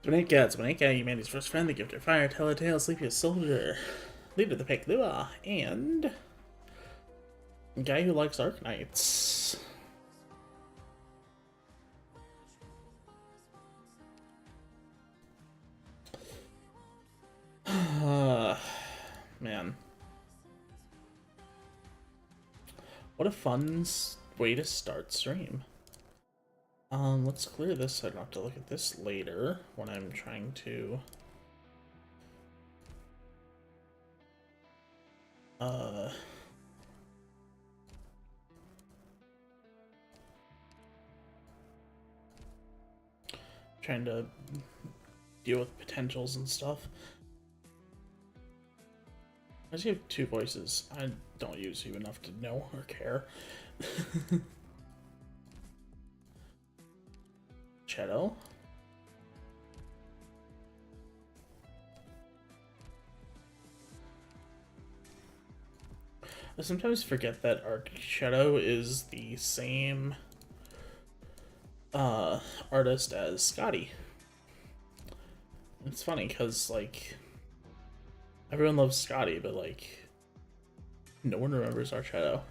Dominica, humanity's first friend, the gift of fire, telltale, sleepiest soldier, leader of the Pek Lua, and a guy who likes Arknights. Man. What a fun way to start stream. Let's clear this so I don't have to look at this later when I'm trying to trying to deal with potentials and stuff. I just have two voices. I don't use you enough to know or care. Shadow. I sometimes forget that Shadow is the same artist as Scotty. It's funny because, like, everyone loves Scotty, but, like, no one remembers our Shadow.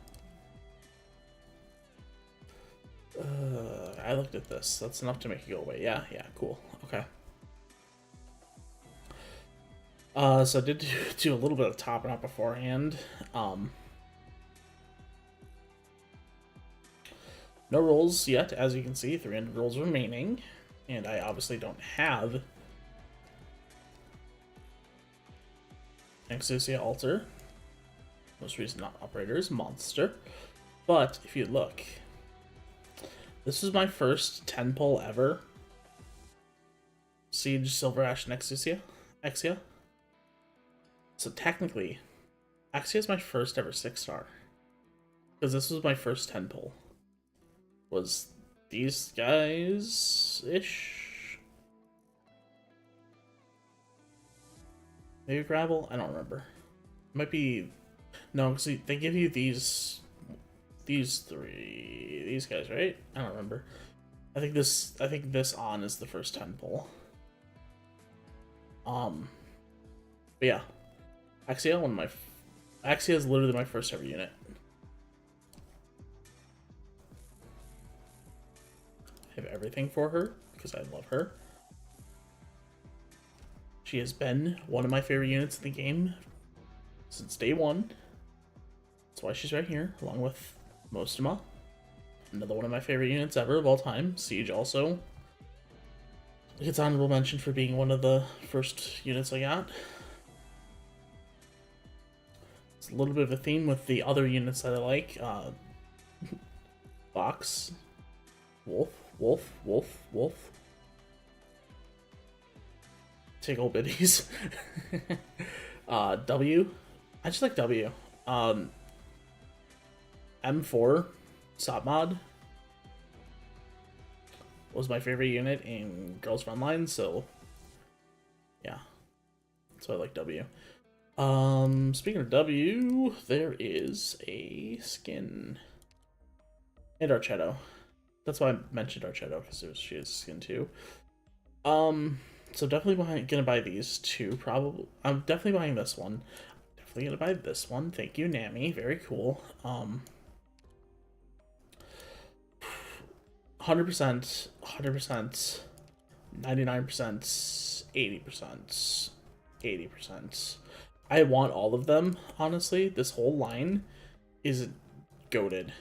I looked at this. That's enough to make it go away. Yeah, cool. Okay. So I did do a little bit of topping up beforehand. No rolls yet, as you can see. 300 rolls remaining. And I obviously don't have Exusiai Altar. Most recent operators, Monster. But if you look, this is my first 10 pull ever. Siege, Silver Ash, and Exia. So technically, Exia is my first ever 6-star. Because this was my first 10 pull. Was these guys-ish? Maybe Gravel? I don't remember. It might be... No, because they give you these three... These guys, right? I don't remember. I think this on is the first 10 pull. But yeah. Axia, Axia is literally my first ever unit. I have everything for her because I love her. She has been one of my favorite units in the game since day one. That's why she's right here, along with Mostema. Another one of my favorite units ever of all time. Siege also. It's honorable mention for being one of the first units I got. It's a little bit of a theme with the other units that I like. Fox. Wolf. Take old biddies. W. I just like W. M4 Sop Mod was my favorite unit in Girls Frontline, so yeah. That's why I like W. Speaking of W, there is a skin. And Archetto. That's why I mentioned Archetto, because she has skin too. So definitely gonna buy these two, probably. I'm definitely buying this one. Definitely gonna buy this one. Thank you, Nami. Very cool. 100%, 100%, 99%, 80%, 80%. I want all of them, honestly. This whole line is goated.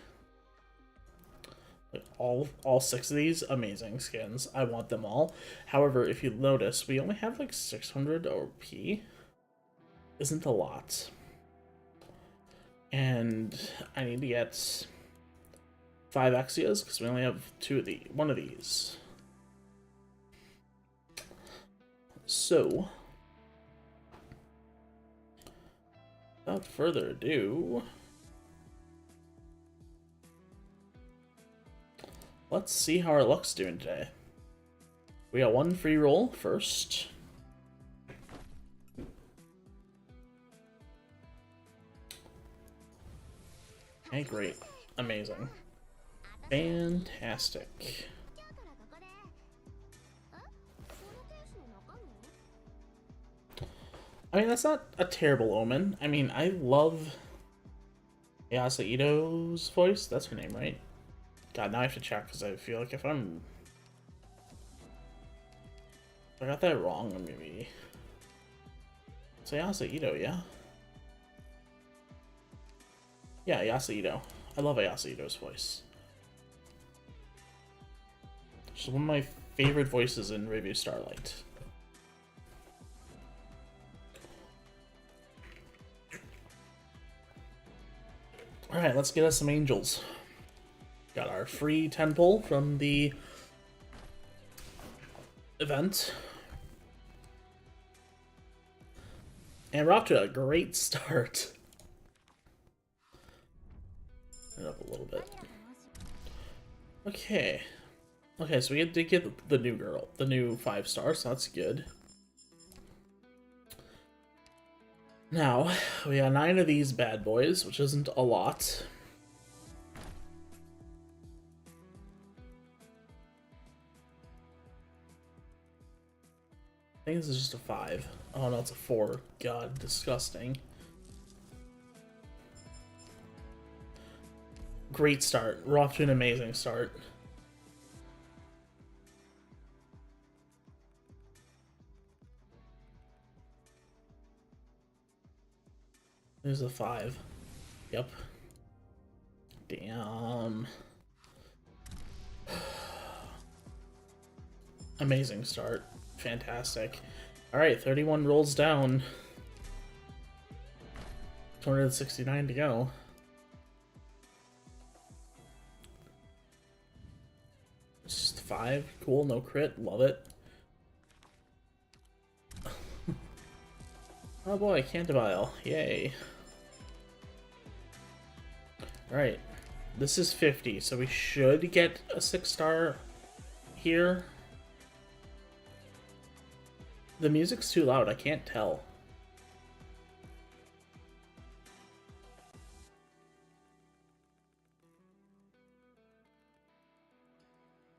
Like all 6 of these, amazing skins. I want them all. However, if you notice, we only have like 600 OP. Isn't a lot. And I need to get 5 Axias, because we only have one of these. So, without further ado, let's see how our luck's doing today. We got one free roll first. Okay, great. Amazing. Fantastic. I mean, that's not a terrible omen. I mean, I love Yasa Ito's voice. That's her name, right? God, now I have to check because I feel like if I got that wrong, maybe. It's Ayase Ito, yeah? Yeah, Ayase Ito. I love Ayase Ito's voice. She's one of my favorite voices in Review Starlight. Alright, let's get us some angels. Got our free 10 pull from the event. And we're off to a great start. Turn it up a little bit. Okay. Okay, so we did get the new girl, the new 5-star, so that's good. Now, we got 9 of these bad boys, which isn't a lot. I think this is just a 5. Oh no, it's a 4. God, disgusting. Great start. We're off to an amazing start. There's a 5. Yep. Damn. Amazing start. Fantastic. Alright, 31 rolls down. 269 to go. It's just 5. Cool, no crit. Love it. Oh boy, Cantabile. Yay. Alright. This is 50, so we should get a 6-star here. The music's too loud, I can't tell.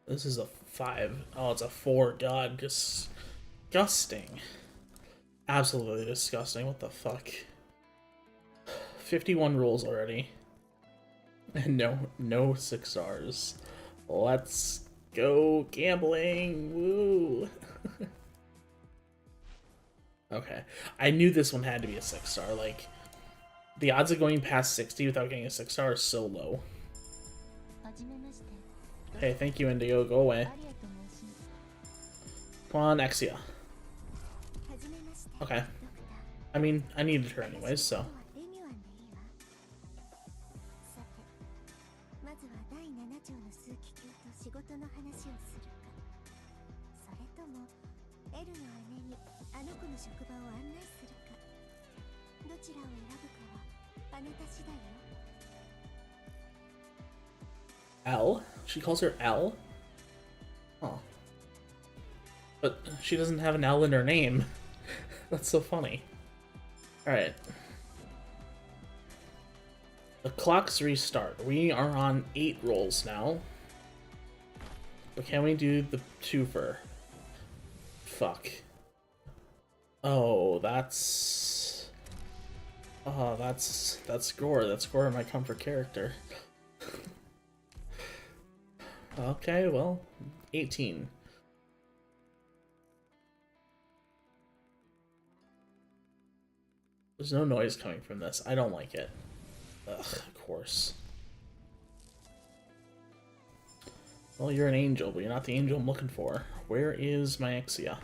This is a 5. Oh, it's a 4. God, disgusting. Absolutely disgusting. What the fuck? 51 rolls already. And no 6 stars. Let's go gambling. Woo. Okay. I knew this one had to be a 6-star. Like, the odds of going past 60 without getting a 6-star is so low. Hey, thank you, Indigo. Go away. Come on, Exia. Okay. I mean, I needed her anyways, so. L? She calls her L? Oh. But she doesn't have an L in her name. That's so funny. Alright. The clock's restart. We are on 8 rolls now. But can we do the twofer? Fuck. Oh, that's... Oh, that's Gore. That's Gore, my comfort character. Okay, well, 18. There's no noise coming from this. I don't like it. Ugh, of course. Well, you're an angel, but you're not the angel I'm looking for. Where is my Exia?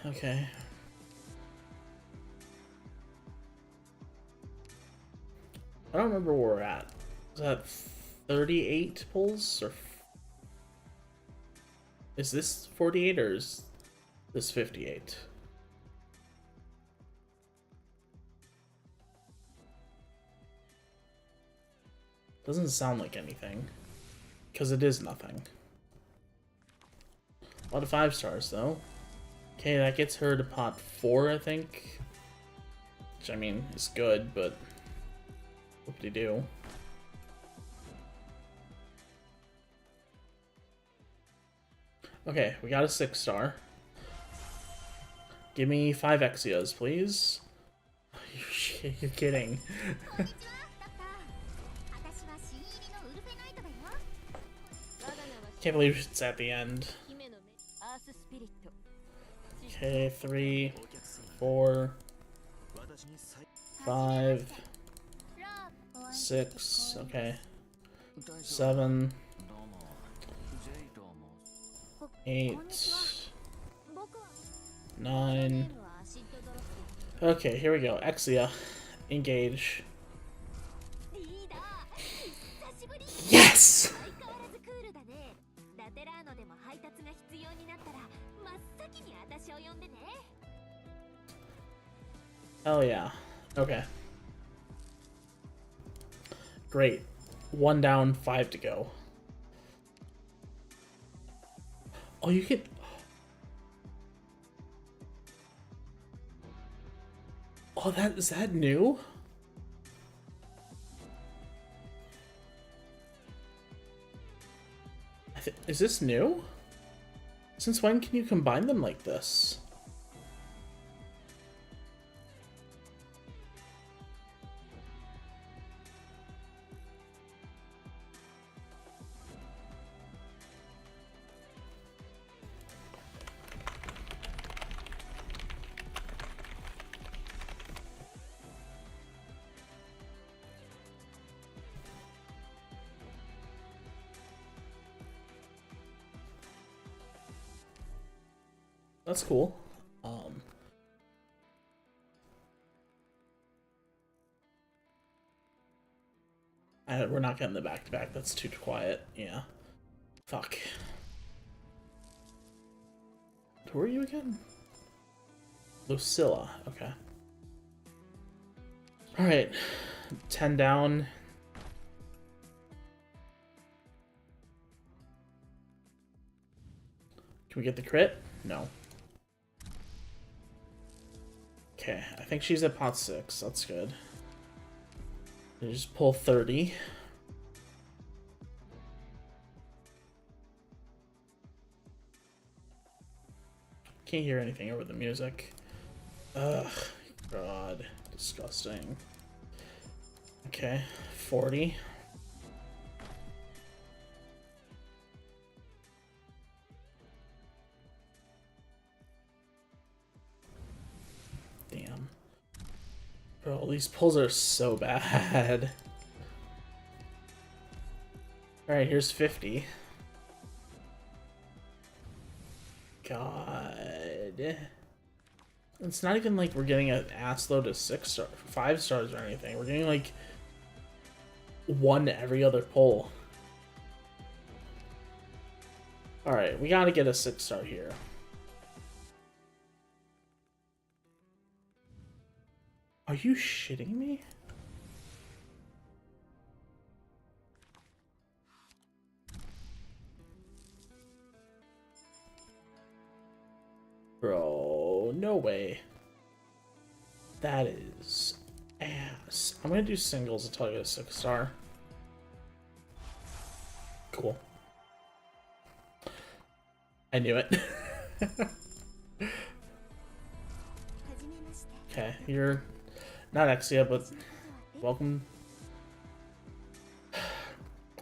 Okay. I don't remember where we're at. Is that 38 pulls? Or is this 48 or is this 58? Doesn't sound like anything. Because it is nothing. A lot of 5 stars though. Okay, that gets her to pot 4, I think. Which, I mean, is good, but Whoop-de-doo. Okay, we got a 6-star. Give me 5 Exias, please. You're kidding. Can't believe it's at the end. Okay, 3, 4, 5, 6, okay. 7, 8, 9. Okay, here we go. Exia, engage. Yes! Hell yeah. Okay. Great. 1 down, 5 to go. Oh, you can... Oh, is that new? Is this new? Since when can you combine them like this? That's cool. We're not getting the back-to-back. That's too quiet. Yeah. Fuck. Who are you again? Lucilla. Okay. Alright. 10 down. Can we get the crit? No. Okay, I think she's at pot 6. That's good. You just pull 30. Can't hear anything over the music. Ugh, God, disgusting. Okay, 40. Damn. Bro, these pulls are so bad. Alright, here's 50. God. It's not even like we're getting an ass load of 5 stars or anything. We're getting like 1 every other pull. Alright, we gotta get a 6-star here. Are you shitting me? Bro, no way. That is ass. I'm gonna do singles until I get a 6-star. Cool. I knew it. Okay, you're not Exia, but welcome.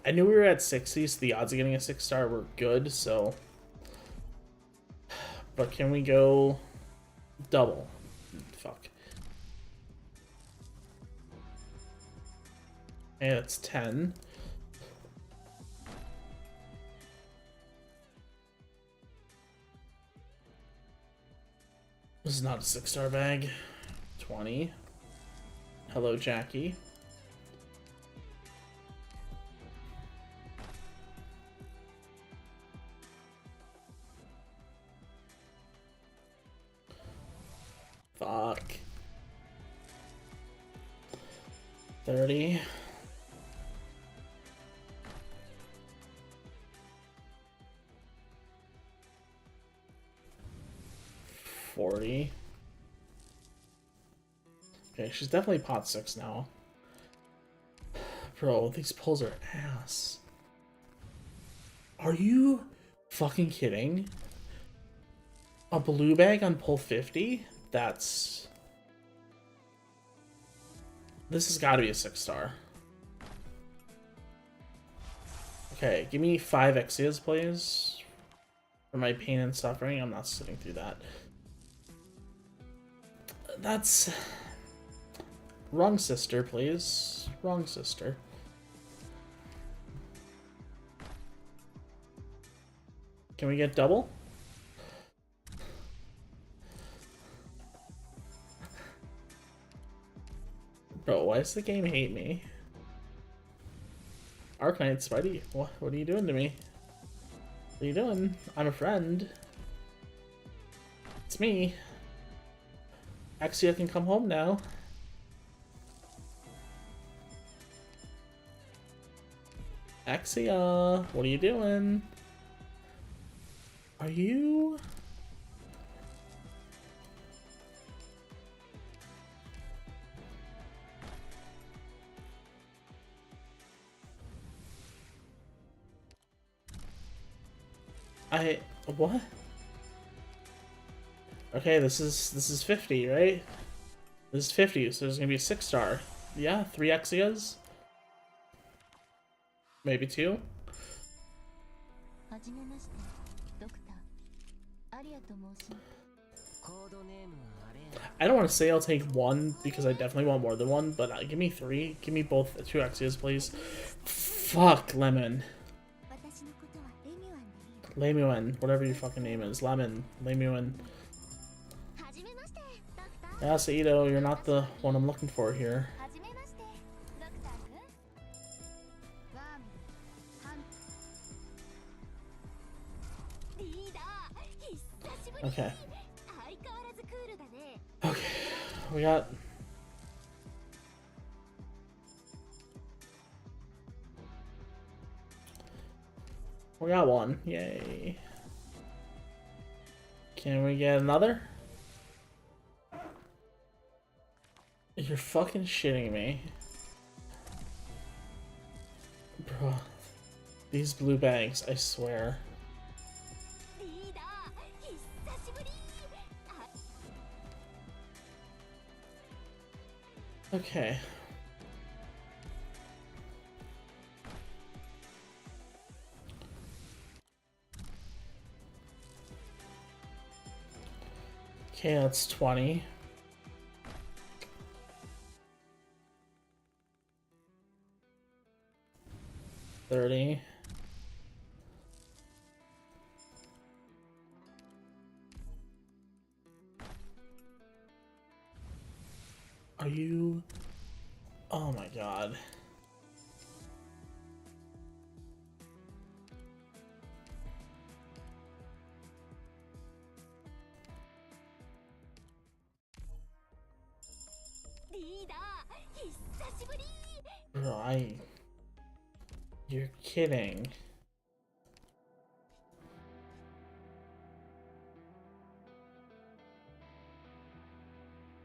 I knew we were at 60, so the odds of getting a 6-star were good, so... But can we go double? Fuck. And it's 10. This is not a 6-star bag. 20. Hello, Jackie. Fuck. 30. $40. Okay, she's definitely pot 6 now. Bro, these pulls are ass. Are you fucking kidding? A blue bag on pull 50? That's... This has got to be a 6-star. Okay, give me 5 Exias, please. For my pain and suffering. I'm not sitting through that. That's... Wrong sister, please. Wrong sister. Can we get double? Bro, why does the game hate me? Arknights, what are you doing to me? What are you doing? I'm a friend. It's me. Exia can come home now. Exia, what are you doing? Are you... What? Okay, this is 50, right? This is 50, so there's gonna be a 6-star. Yeah, 3 Exias. Maybe 2. I don't want to say I'll take 1 because I definitely want more than 1, but give me 3. Give me both 2 Exias, please. Fuck, Lemon. Lemuan, whatever your fucking name is. Lemon. Lemuan. Yeah, Saito, you're not the one I'm looking for here. Okay. Okay. We got... We got 1. Yay. Can we get another? You're fucking shitting me. Bro. These blue bags, I swear. Okay. Okay, that's 20. $30. Are you... Oh my god. Bro, You're kidding.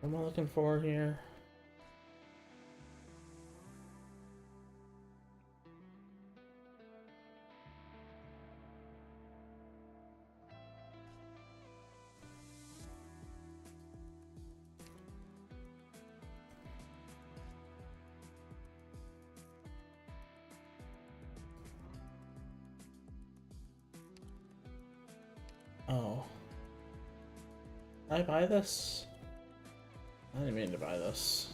What am I looking for here? Oh. Did I buy this? I didn't mean to buy this.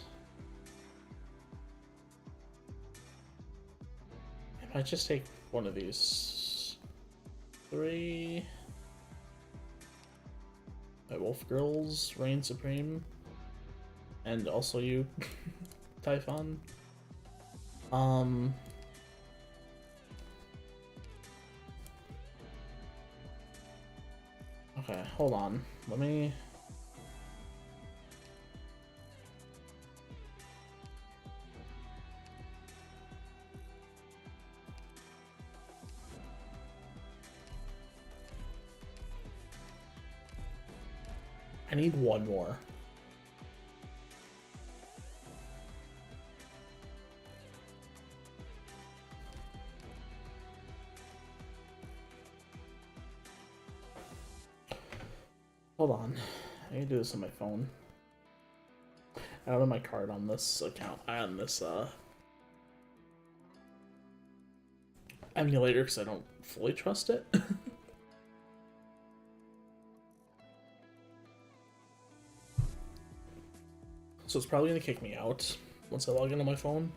I might just take one of these. 3. My Wolf Girls, Reign Supreme. And also you, Typhon. Okay, hold on. Let me... I need one more. Hold on. I can do this on my phone. I don't have my card on this account, on this emulator, because I don't fully trust it. So it's probably going to kick me out once I log into my phone.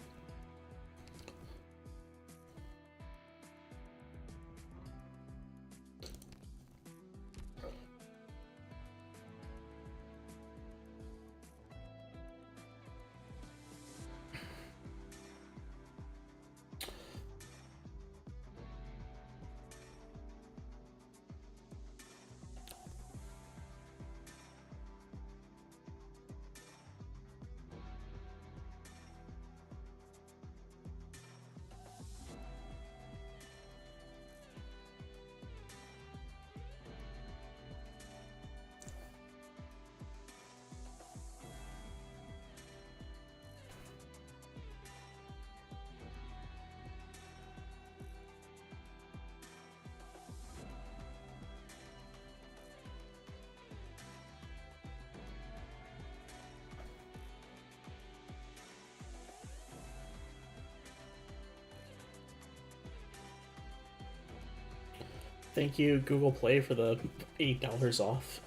Thank you, Google Play, for the $8 off.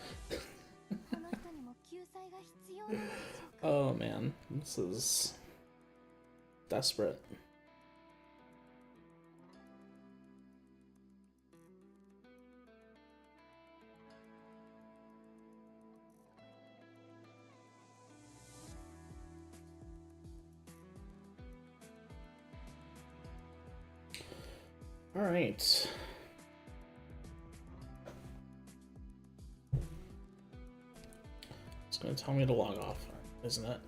Oh man, this is desperate. All right. It's going to tell me to log off, isn't it?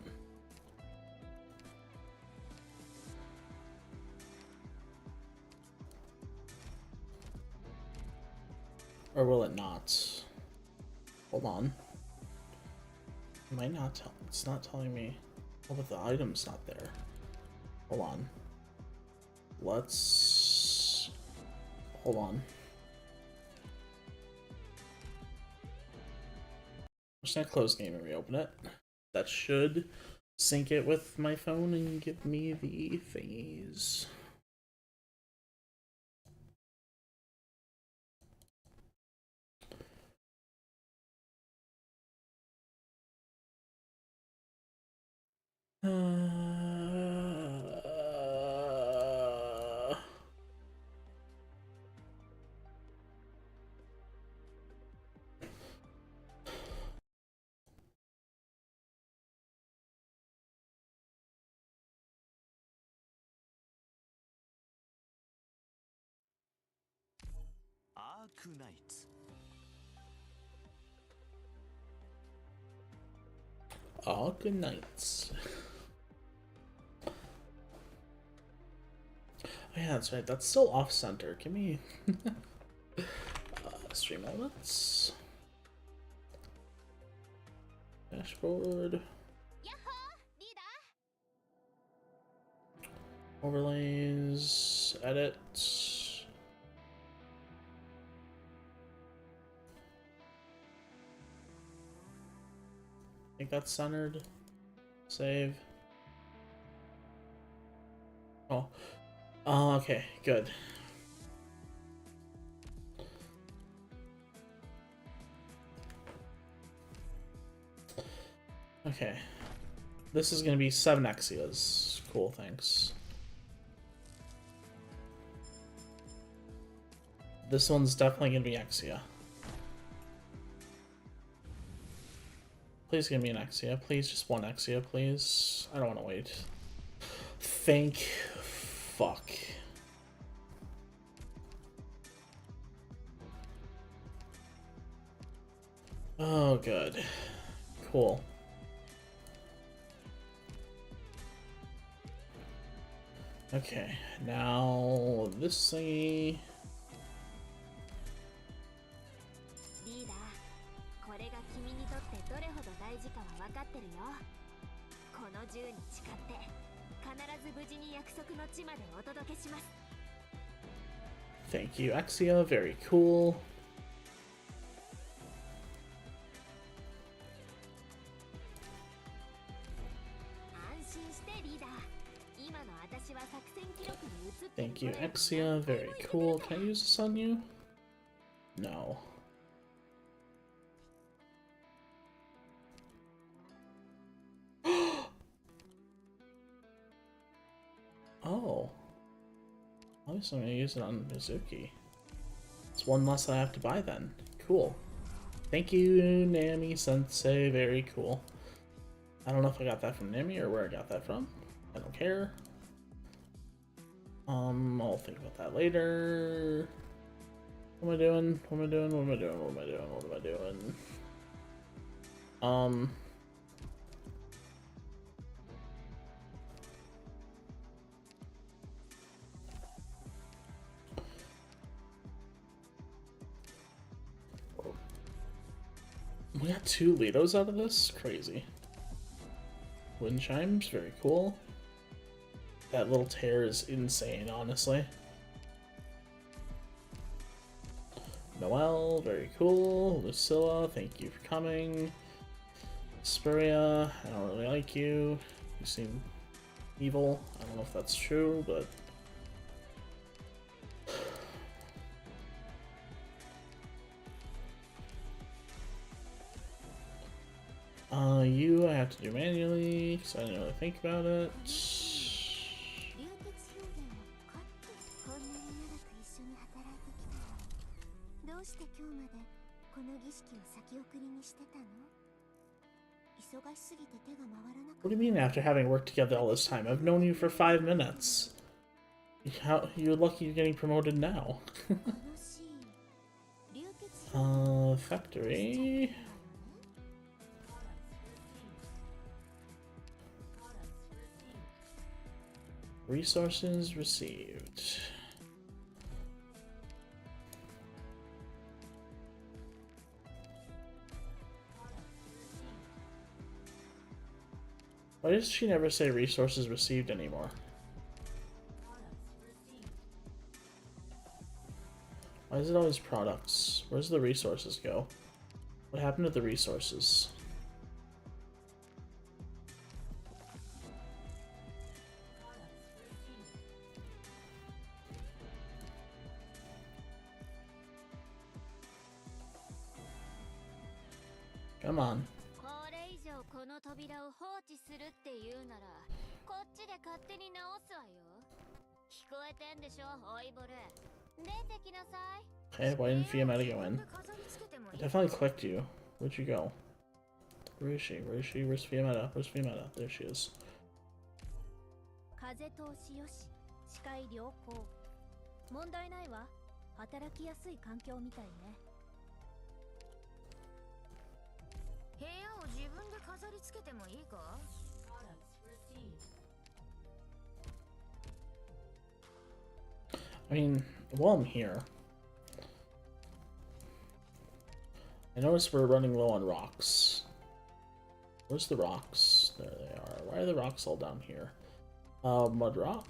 Or will it not? Hold on. It might not tell. It's not telling me. Oh, but the item's not there. Hold on. Let's. Hold on. I'm just gonna close game and reopen it. That should sync it with my phone and give me the thingies. Arknights. Arknights. Oh yeah, that's right. That's still off center. Give me stream elements. Dashboard. Overlays. Edit. I think that's centered. Save. Oh. Oh, okay, good. Okay. This is gonna be 7 Exias. Cool, thanks. This one's definitely gonna be Exia. Please give me an Exia. Please, just one Exia, please. I don't want to wait. Thank fuck. Oh, good. Cool. Okay, now this thingy. Thank you, Exia. Very cool. Thank you, Exia. Very cool. Can I use this on you? No. Oh. Obviously I'm gonna use it on Mizuki. It's one less I have to buy then. Cool. Thank you, Nami Sensei. Very cool. I don't know if I got that from Nami or where I got that from. I don't care. I'll think about that later. What am I doing? What am I doing? What am I doing? What am I doing? What am I doing? We got 2 Litos out of this? Crazy. Wind chimes, very cool. That little tear is insane, honestly. Noelle, very cool. Lucilla, thank you for coming. Spuria, I don't really like you. You seem evil. I don't know if that's true, but... you I have to do manually, because I didn't really think about it. What do you mean after having worked together all this time? I've known you for 5 minutes. You're lucky you're getting promoted now. Factory... Resources received. Why does she never say resources received anymore? Why is it always products? Where's the resources go? What happened to the resources? Come on. Okay, why didn't Fiametta go in? I definitely clicked you. Where'd you go? Where is she? Where is she? Where's Fiametta? Where's Fiametta? There she is. I mean, while I'm here, I noticed we're running low on rocks. Where's the rocks? There they are. Why are the rocks all down here? Mud rock.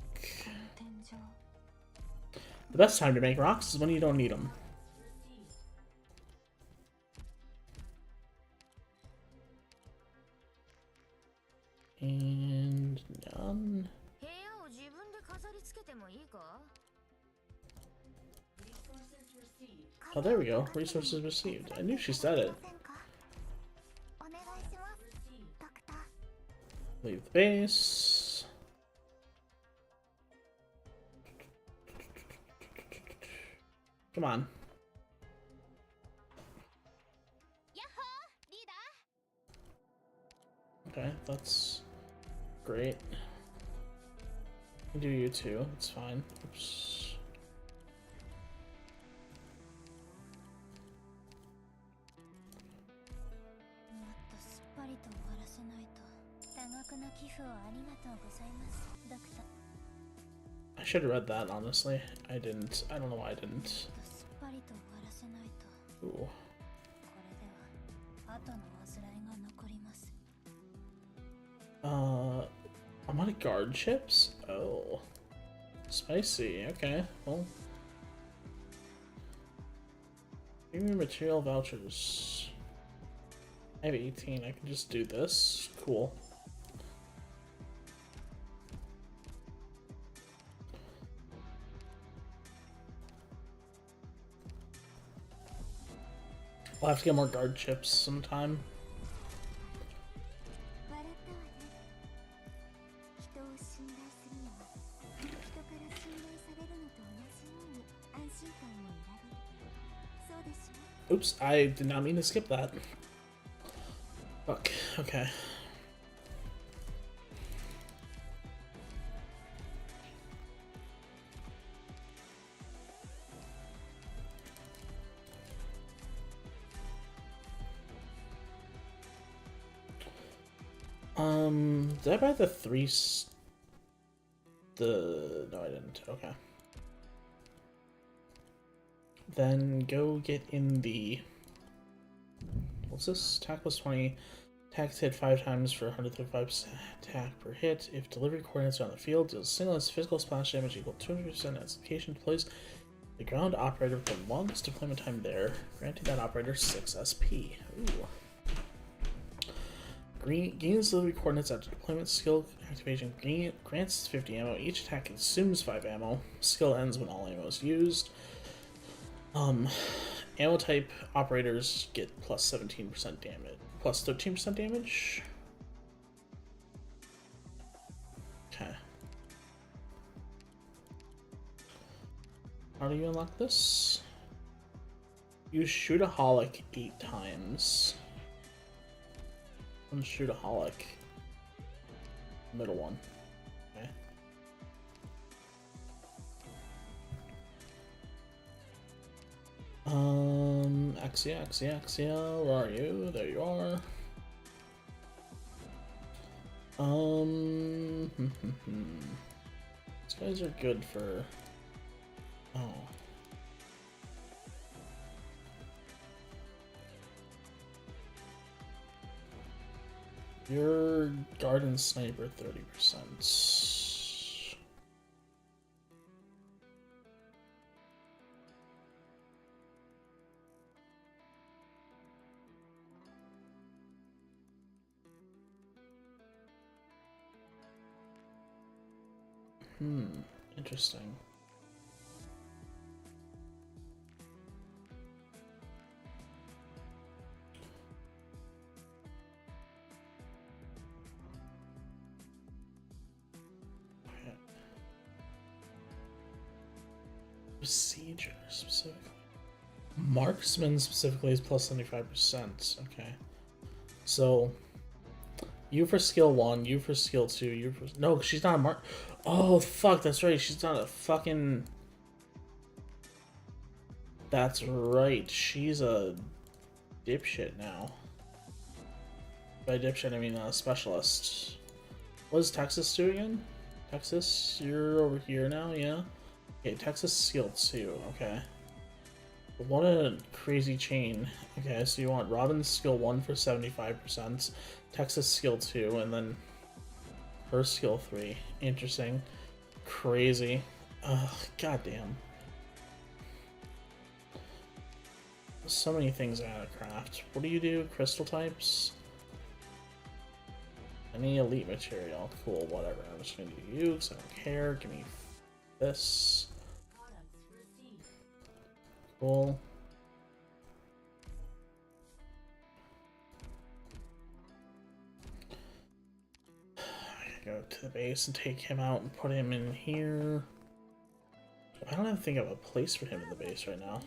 The best time to make rocks is when you don't need them. And none. Oh, there we go. Resources received. I knew she said it. Leave the base. Come on. Okay, that's great. I do you too. It's fine. Oops. I should have read that, honestly. I didn't. I don't know why I didn't. Ooh. I'm out of guard chips? Oh. Spicy, okay. Well. Give me material vouchers. I have 18, I can just do this. Cool. I'll have to get more guard chips sometime. Oops, I did not mean to skip that. Fuck, okay. Did I buy the no, I didn't. Okay. Then go get in the... What's this? Attack plus 20. Attacks hit 5 times for 135% attack per hit. If delivery coordinates are on the field, deals single physical splash damage equal to 200% as location deploys the ground operator with the longest deployment time there, granting that operator 6 SP. Ooh. Gains delivery coordinates after deployment. Skill activation grants 50 ammo. Each attack consumes 5 ammo. Skill ends when all ammo is used. Ammo type operators get plus 17% damage. Plus 13% damage? Okay. How do you unlock this? Use Shootaholic 8 times. Shootaholic. Middle one. Okay. Exia, where are you? There you are. These guys are good for... Oh. Your garden sniper 30%. Interesting. Procedure specifically. Marksman specifically is plus 75%. Okay. So you for skill 1, you for skill 2, you for... No, she's not a mark. Oh, fuck, that's right. She's not a fucking... That's right. She's a dipshit now. By dipshit, I mean a specialist. What does Texas do again? Texas, you're over here now, yeah? Okay, Texas skill 2, okay. What a crazy chain. Okay, so you want Robin's skill 1 for 75%, Texas skill 2, and then her skill 3. Interesting. Crazy. Ugh, goddamn. So many things I gotta craft. What do you do? Crystal types? Any elite material. Cool, whatever. I'm just gonna do you because I don't care. Give me this. Cool. I go to the base and take him out and put him in here. I don't even think I have a place for him in the base right now.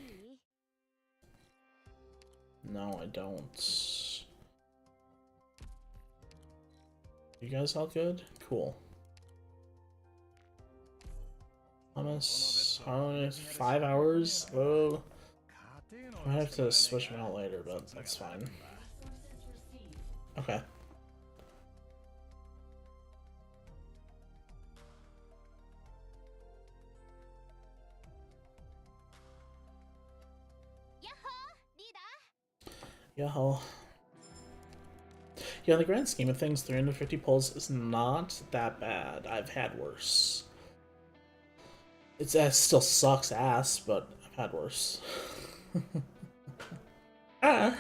No, I don't. You guys all good? Cool. Thomas, 5 hours? Oh. I have to switch him out later, but that's fine. Okay. Yo. Yeah, in the grand scheme of things, 350 pulls is not that bad. I've had worse. It still sucks ass, but I've had worse. Ah.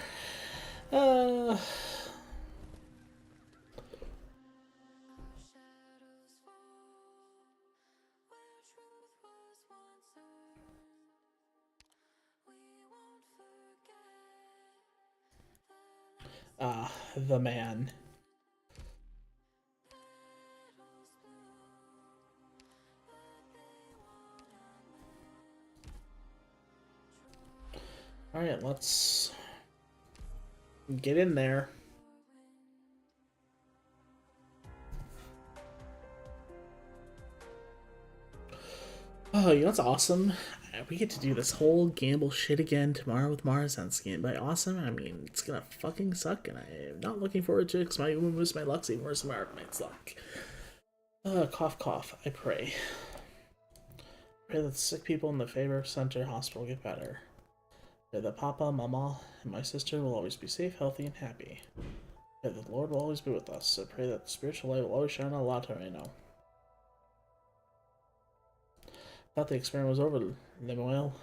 the man. Alright, let's get in there. Oh, you know what's awesome? We get to do this whole gamble shit again tomorrow with Mars Enskin. By awesome, I mean it's gonna fucking suck, and I'm not looking forward to it because my moves my luck's even worse than my Arknights' luck. Cough, cough. I pray. Pray that the sick people in the Favor Center Hospital get better. Pray that Papa, Mama, and my sister will always be safe, healthy, and happy. Pray that the Lord will always be with us. So pray that the spiritual light will always shine on La Terreno. Thought the experiment was over, Lemuel.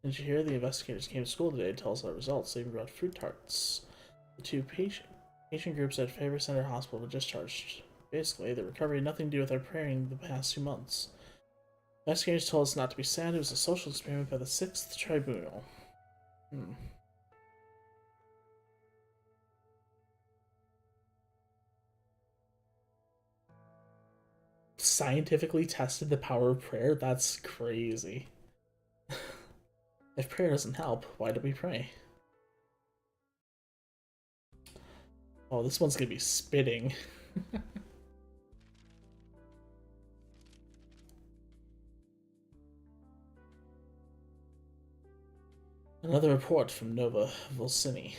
Didn't you hear? The investigators came to school today to tell us our results. They even brought fruit tarts. The two patient groups at Favor Center Hospital were discharged. Basically, the recovery had nothing to do with our praying the past 2 months. Investigators told us not to be sad. It was a social experiment by the 6th Tribunal. Scientifically tested the power of prayer? That's crazy. If prayer doesn't help, why do we pray? Oh, this one's gonna be spitting. Another report from Nova Volsini.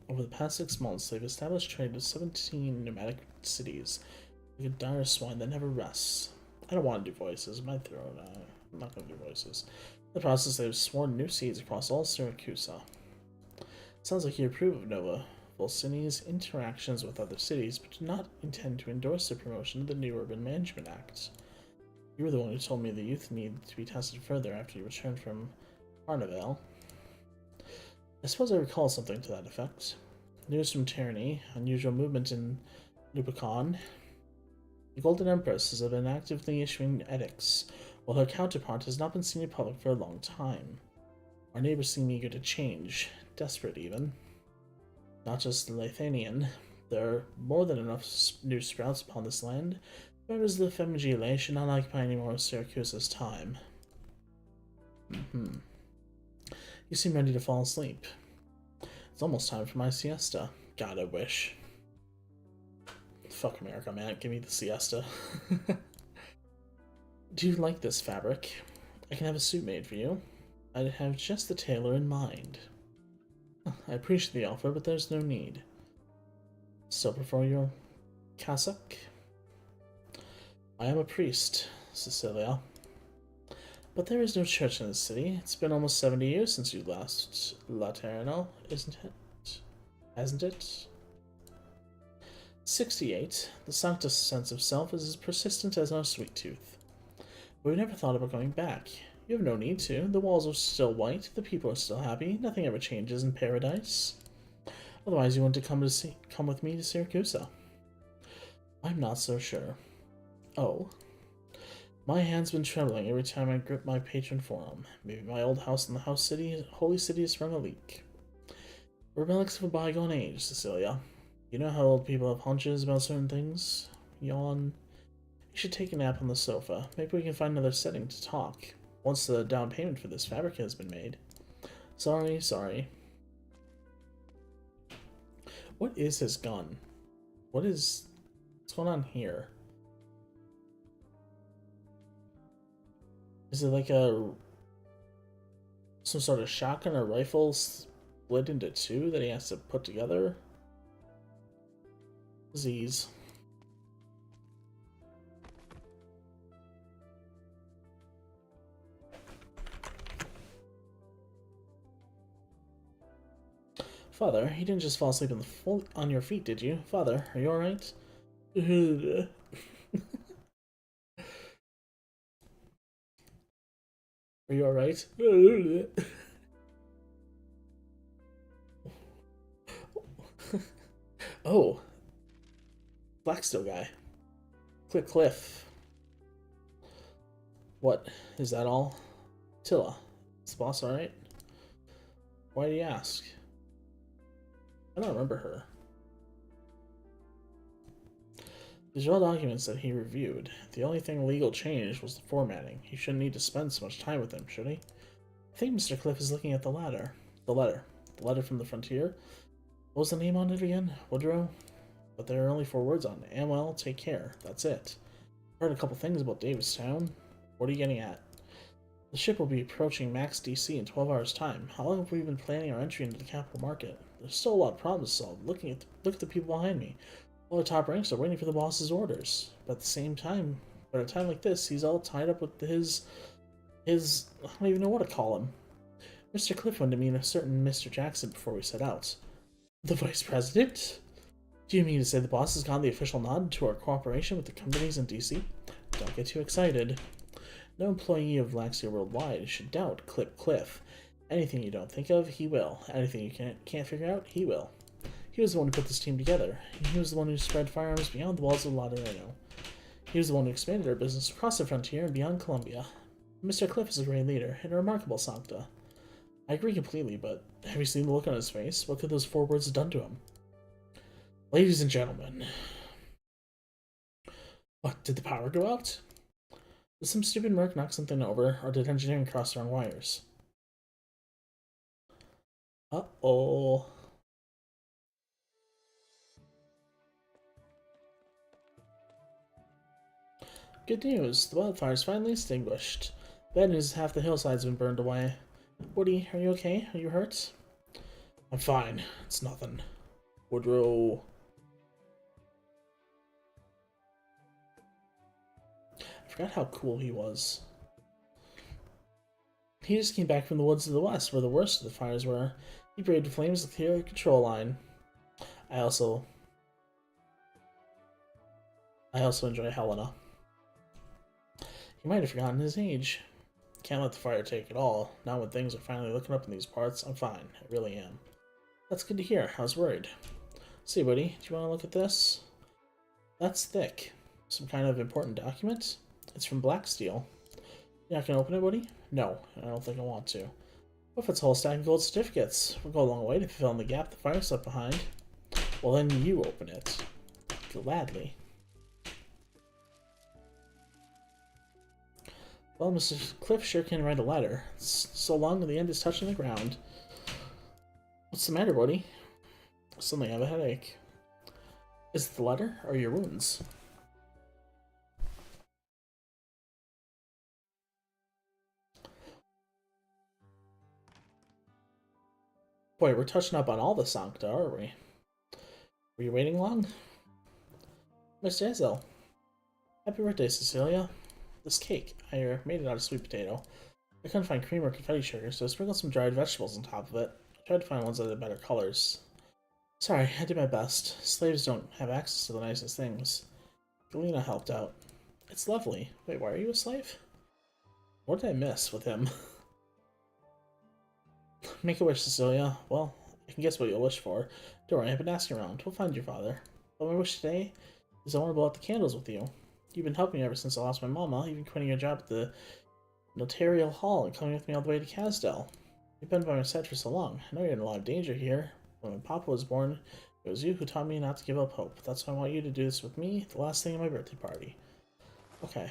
Over the past 6 months, they've established trade with 17 nomadic cities, like a dire swine that never rests. I don't want to do voices. My throat. I'm not going to do voices. In the process, they've sworn new seeds across all Syracusa. Sounds like you approve of Nova Volsini's interactions with other cities, but do not intend to endorse the promotion of the new Urban Management Act. You were the one who told me the youth need to be tested further after you returned from Arnavale. I suppose I recall something to that effect. News from Tyranny, unusual movement in Lupicon. The Golden Empress has been actively issuing edicts, while her counterpart has not been seen in public for a long time. Our neighbors seem eager to change, desperate even. Not just Lathanian, there are more than enough new sprouts upon this land. Whereas the Femigile should not occupy any more of Syracusa's time. You seem ready to fall asleep. It's almost time for my siesta. God, I wish. Fuck America, man. Give me the siesta. Do you like this fabric? I can have a suit made for you. I have just the tailor in mind. I appreciate the offer, but there's no need. Still prefer your cassock? I am a priest, Cecilia. But there is no church in this city. It's been almost 70 years since you last Laterno, isn't it? Hasn't it? 68. The Sanctus sense of self is as persistent as our sweet tooth. But we never thought about going back. You have no need to. The walls are still white, the people are still happy, nothing ever changes in paradise. Otherwise you want to come with me to Syracusa. I'm not so sure. Oh. My hand's been trembling every time I grip my patron forearm. Maybe my old house in the holy city has sprung a leak. We're relics of a bygone age, Cecilia. You know how old people have hunches about certain things? Yawn. You should take a nap on the sofa. Maybe we can find another setting to talk, once the down payment for this fabric has been made. Sorry. What is his gun? What's going on here? Is it like some sort of shotgun or rifle split into two that he has to put together? Disease. Father, you didn't just fall asleep on your feet, did you? Father, are you alright? Are you alright? Oh. Blackstone guy. Cliff. What? Is that all? Tilla. Is the boss alright? Why do you ask? I don't remember her. These are all documents that he reviewed. The only thing legal changed was the formatting. He shouldn't need to spend so much time with them, should he? I think Mr. Cliff is looking at the letter. The letter from the frontier. What was the name on it again? Woodrow? But there are only 4 words on it. Amwell, take care. That's it. I heard a couple things about Davistown. What are you getting at? The ship will be approaching Max DC in 12 hours' time. How long have we been planning our entry into the capital market? There's still a lot of problems to solve. Look at the people behind me. All the top ranks are waiting for the boss's orders. But at the same time, at a time like this, he's all tied up with his I don't even know what to call him. Mr. Cliff wanted to meet a certain Mr. Jackson before we set out. The Vice President? Do you mean to say the boss has gotten the official nod to our cooperation with the companies in DC? Don't get too excited. No employee of Laxia Worldwide should doubt Cliff. Anything you don't think of, he will. Anything you can't figure out, he will. He was the one who put this team together. He was the one who spread firearms beyond the walls of Lauderdale. He was the one who expanded our business across the frontier and beyond Columbia. Mr. Cliff is a great leader and a remarkable Sancta. I agree completely, but have you seen the look on his face? What could those 4 words have done to him? Ladies and gentlemen. What, did the power go out? Did some stupid merc knock something over, or did engineering cross the wrong wires? Uh-oh. Good news, the wildfire's finally extinguished. Bad news is half the hillside's been burned away. Woody, are you okay? Are you hurt? I'm fine. It's nothing. Woodrow. I forgot how cool he was. He just came back from the woods to the west, where the worst of the fires were. He braved the flames to clear the control line. I also enjoy Helena. He might have forgotten his age. Can't let the fire take it all. Now when things are finally looking up in these parts, I'm fine. I really am. That's good to hear. I was worried. See, buddy, do you want to look at this? That's thick. Some kind of important document? It's from Blacksteel. You're not gonna open it, buddy? No, I don't think I want to. What if it's a whole stack of gold certificates? We'll go a long way to fill in the gap the fire's left behind. Well, then you open it. Gladly. Well, Mr. Cliff sure can write a letter. It's so long the end is touching the ground. What's the matter, buddy? Suddenly I have a headache. Is it the letter or your wounds? Boy, we're touching up on all the Sancta, aren't we? Were you waiting long? Mr. Ezel. Happy birthday, Cecilia. This cake, I made it out of sweet potato. I couldn't find cream or confetti sugar, so I sprinkled some dried vegetables on top of it. I tried to find ones that had better colors. Sorry, I did my best. Slaves don't have access to the nicest things. Galena helped out. It's lovely. Wait, why are you a slave? What did I miss with him? Make a wish, Cecilia. Well, I can guess what you'll wish for. Don't worry, I've been asking around. We'll find your father. But my wish today is I want to blow out the candles with you. You've been helping me ever since I lost my mama, even quitting your job at the Notarial Hall and coming with me all the way to Casdell. You've been by my side for so long. I know you're in a lot of danger here. When my papa was born, it was you who taught me not to give up hope. That's why I want you to do this with me, the last thing at my birthday party. Okay.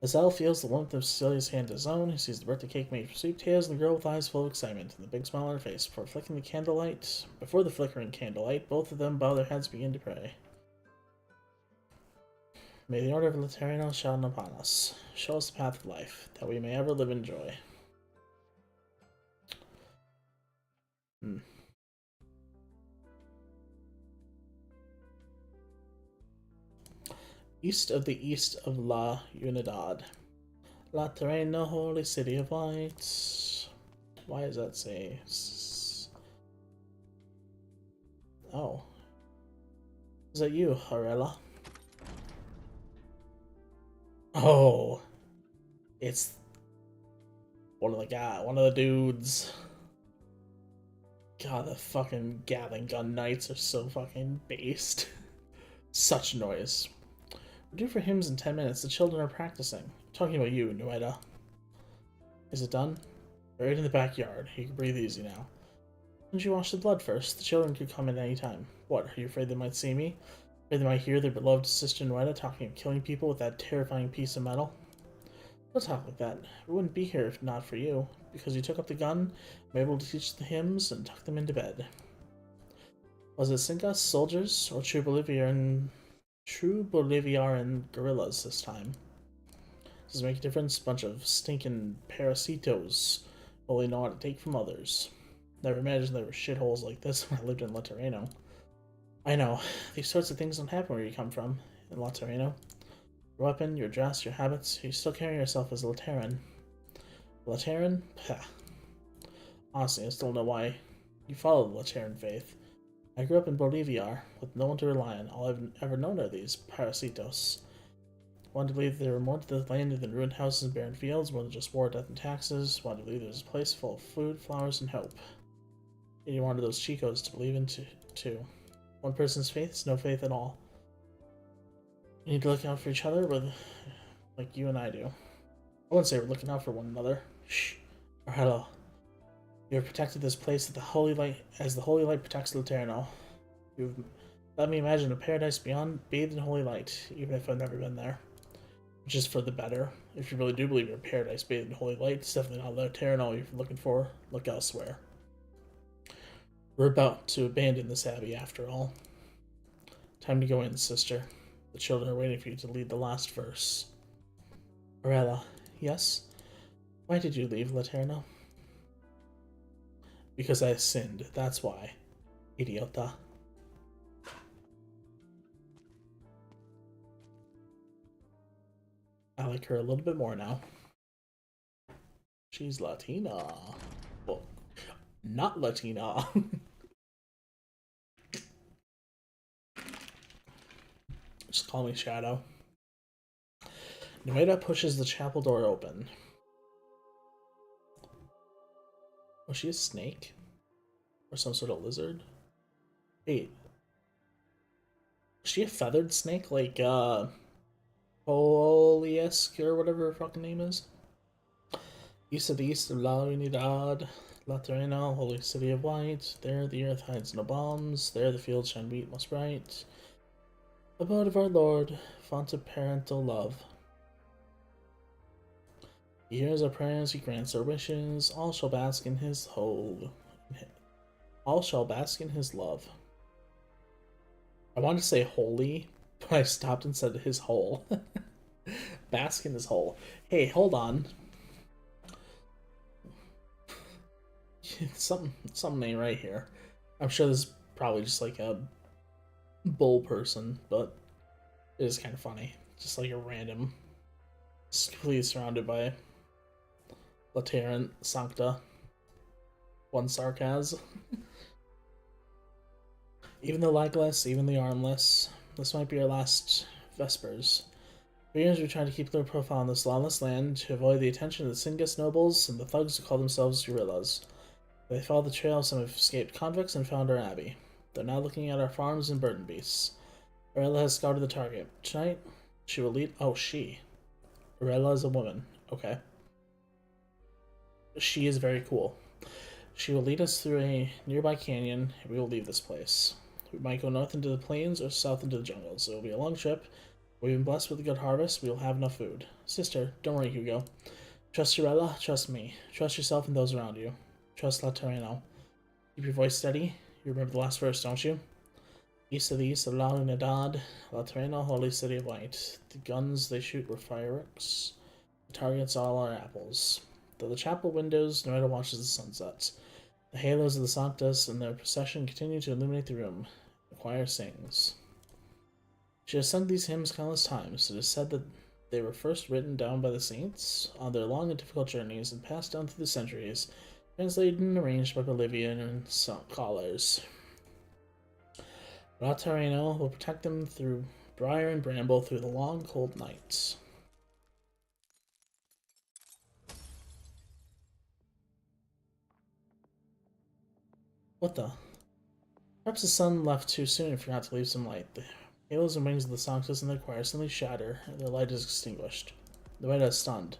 As Al feels the warmth of Cecilia's hand in his own, he sees the birthday cake made from sweet potatoes and the girl with eyes full of excitement and the big smile on her face. Before the flickering candlelight, both of them bow their heads and begin to pray. May the order of Laterano shine upon us. Show us the path of life, that we may ever live in joy. East of La Unidad. Laterano, holy city of lights. Why does that say? Oh. Is that you, Arella? Oh. It's one of the dudes. God, the fucking Gatling gun knights are so fucking based. Such noise. We're due for hymns in 10 minutes. The children are practicing. I'm talking about you, Nueda. Is it done? Buried in the backyard. You can breathe easy now. Didn't you wash the blood first? The children could come at any time. What, are you afraid they might see me? Afraid they might hear their beloved sister Noetta talking of killing people with that terrifying piece of metal? Don't talk like that. We wouldn't be here if not for you. Because you took up the gun, I'm able to teach the hymns, and tuck them into bed. Was it Singas soldiers, or true Bolivian guerrillas this time? Does it make a difference? Bunch of stinking parasitos only know how to take from others. Never imagined there were shitholes like this when I lived in Laterreno. I know, these sorts of things don't happen where you come from, in Laterreno. Your weapon, your dress, your habits, you still carry yourself as a Laterran. Laterran? Pah. Honestly, I still don't know why you follow the Laterran faith. I grew up in Bolivia, with no one to rely on. All I've ever known are these parasitos. Wanted to believe there were more to the land than ruined houses and barren fields, more than just war, death, and taxes. Wanted to believe there was a place full of food, flowers, and hope. And you wanted those chicos to believe in too. One person's faith is no faith at all. We need to look out for each other like you and I do. I wouldn't say we're looking out for one another. Shh. Or hello. You have protected this place as the holy light protects Laterno. You've let me imagine a paradise beyond, bathed in holy light, even if I've never been there. Which is for the better. If you really do believe you're a paradise bathed in holy light, it's definitely not Laterno you're looking for. Look elsewhere. We're about to abandon this abbey after all. Time to go in, sister. The children are waiting for you to lead the last verse. Arella, yes? Why did you leave Laterno? Because I sinned, that's why. Idiota. I like her a little bit more now. She's Latina. Well, not Latina. Just call me Shadow. Noeda pushes the chapel door open. Was she a snake? Or some sort of lizard? Wait. Was she a feathered snake? Like, Poliesk or whatever her fucking name is? East of the east of La Unidad, Laterreno, holy city of light. There the earth hides no bombs. There the fields shine wheat most bright. Abode of our Lord, font of parental love. He hears our prayers, he grants our wishes. All shall bask in his all shall bask in his love. I wanted to say holy, but I stopped and said his hole. Bask in his hole. Hey, hold on. something ain't right here. I'm sure this is probably just like a bull person, but it is kind of funny. Just like a random, completely surrounded by Lateran Sancta. One sarcasm. Even the legless, even the armless. This might be our last Vespers. For years we tried to keep a clear profile in this lawless land to avoid the attention of the Singas nobles and the thugs who call themselves guerrillas. They followed the trail of some escaped convicts and found our abbey. They're now looking at our farms and burden beasts. Arella has scouted the target. Tonight, she will lead. Oh, she. Arella is a woman. Okay. She is very cool. She will lead us through a nearby canyon, and we will leave this place. We might go north into the plains or south into the jungles. It will be a long trip. We've been blessed with a good harvest. We will have enough food. Sister, don't worry, Hugo. Trust Arella, trust me. Trust yourself and those around you. Trust Laterreno. Keep your voice steady. You remember the last verse, don't you? East of the east of La Unidad, Laterreno, holy city of light. The guns they shoot were fireworks. The targets all are apples. Though the chapel windows, Noeda watches the sunsets. The halos of the Sanctas and their procession continue to illuminate the room. The choir sings. She has sung these hymns countless times. It is said that they were first written down by the saints on their long and difficult journeys and passed down through the centuries, translated and arranged by Bolivian scholars. Laterreno will protect them through briar and bramble through the long, cold nights. What the? Perhaps the sun left too soon and forgot to leave some light. The halos and wings of the Sanctus and their choir suddenly shatter, and their light is extinguished. The Noeda is stunned.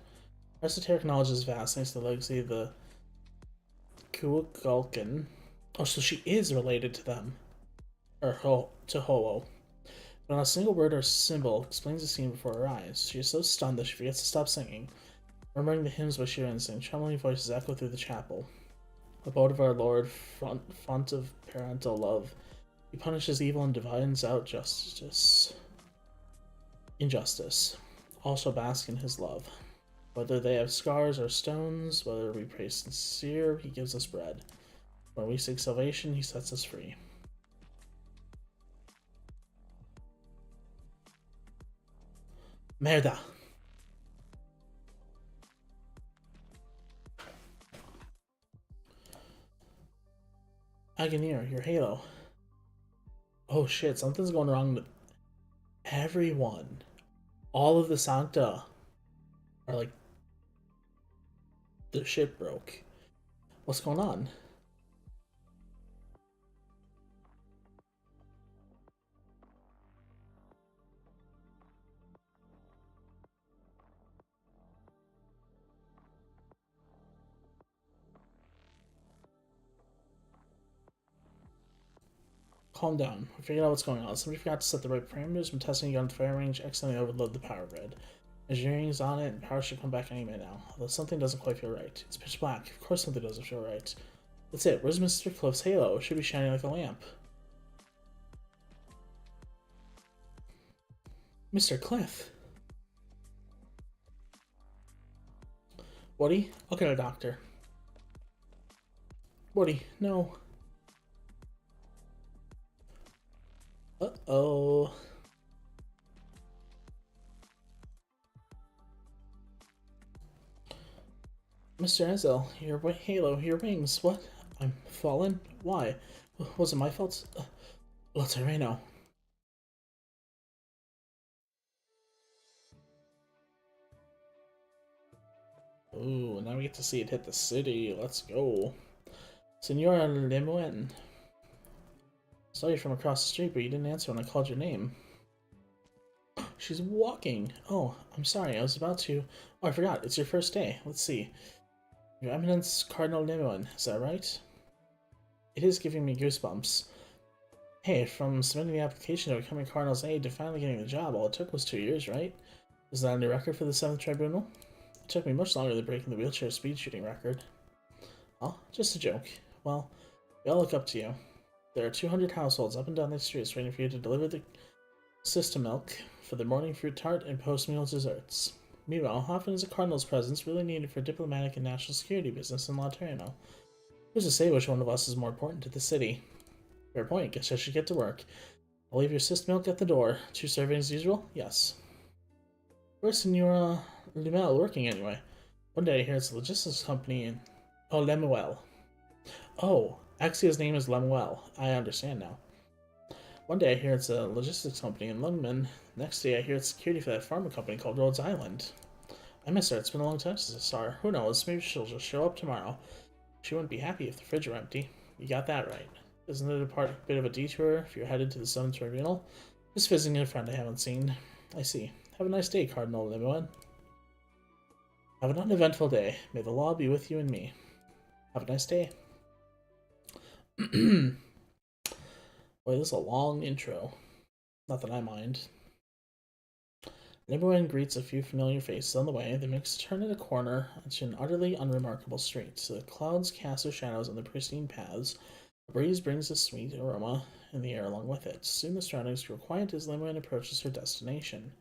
Esoteric knowledge is vast thanks to the legacy of the Kuokulkan. Oh, so she is related to them. Or to Holo. But not a single word or symbol explains the scene before her eyes. She is so stunned that she forgets to stop singing, remembering the hymns by sheer instinct. Trembling voices echo through the chapel. Abode of our Lord, font of parental love, he punishes evil and divines out injustice. All shall bask in his love. Whether they have scars or stones, whether we pray sincere, he gives us bread. When we seek salvation, he sets us free. Merda! Agonir, your halo. Oh shit, something's going wrong with everyone. All of the Sancta are like, the ship broke. What's going on? Calm down. We're figuring out what's going on. Somebody forgot to set the right parameters when testing you on the fire range, accidentally overload the power grid. Engineering's on it, and power should come back any minute now. Although something doesn't quite feel right. It's pitch black. Of course something doesn't feel right. That's it. Where's Mr. Cliff's halo? It should be shining like a lamp. Mr. Cliff? Woody? I'll get a doctor. Woody, no. Uh-oh. Mr. Ezel, your halo, your wings. What? I'm fallen? Why? Was it my fault? Let's Reno. Ooh, now we get to see it hit the city. Let's go. Senora Lemoine. Saw you from across the street, but you didn't answer when I called your name. She's walking. Oh, I'm sorry. I was about to... Oh, I forgot. It's your first day. Let's see. Your Eminence Cardinal Lemoine. Is that right? It is giving me goosebumps. Hey, from submitting the application to becoming Cardinal's aide to finally getting the job, all it took was 2 years, right? Is that a new record for the 7th Tribunal? It took me much longer than breaking the wheelchair speed shooting record. Oh, just a joke. Well, we all look up to you. There are 200 households up and down the streets waiting for you to deliver the system milk for the morning fruit tart and post-meal desserts. Meanwhile, how often is a cardinal's presence really needed for diplomatic and national security business in Laterno? Who's to say which one of us is more important to the city? Fair point, guess I should get to work. I'll leave your system milk at the door. 2 servings as usual? Yes. Where's Senora Lemuel working anyway? One day I hear it's a logistics company in... Oh, Lemuel. Oh, Axia's name is Lemuel. I understand now. One day I hear it's a logistics company in Lundman. Next day I hear it's security for that pharma company called Rhodes Island. I miss her. It's been a long time since I saw her. Who knows? Maybe she'll just show up tomorrow. She wouldn't be happy if the fridge were empty. You got that right. Isn't it a bit of a detour if you're headed to the Southern Tribunal? Just visiting a friend I haven't seen. I see. Have a nice day, Cardinal Lemoine. Have an uneventful day. May the law be with you and me. Have a nice day. Boy, this is a long intro. Not that I mind. Everyone greets a few familiar faces on the way, then makes a turn at a corner onto an utterly unremarkable street. So the clouds cast their shadows on the pristine paths. A breeze brings a sweet aroma in the air along with it. Soon the surroundings grow quiet as Lemoine approaches her destination.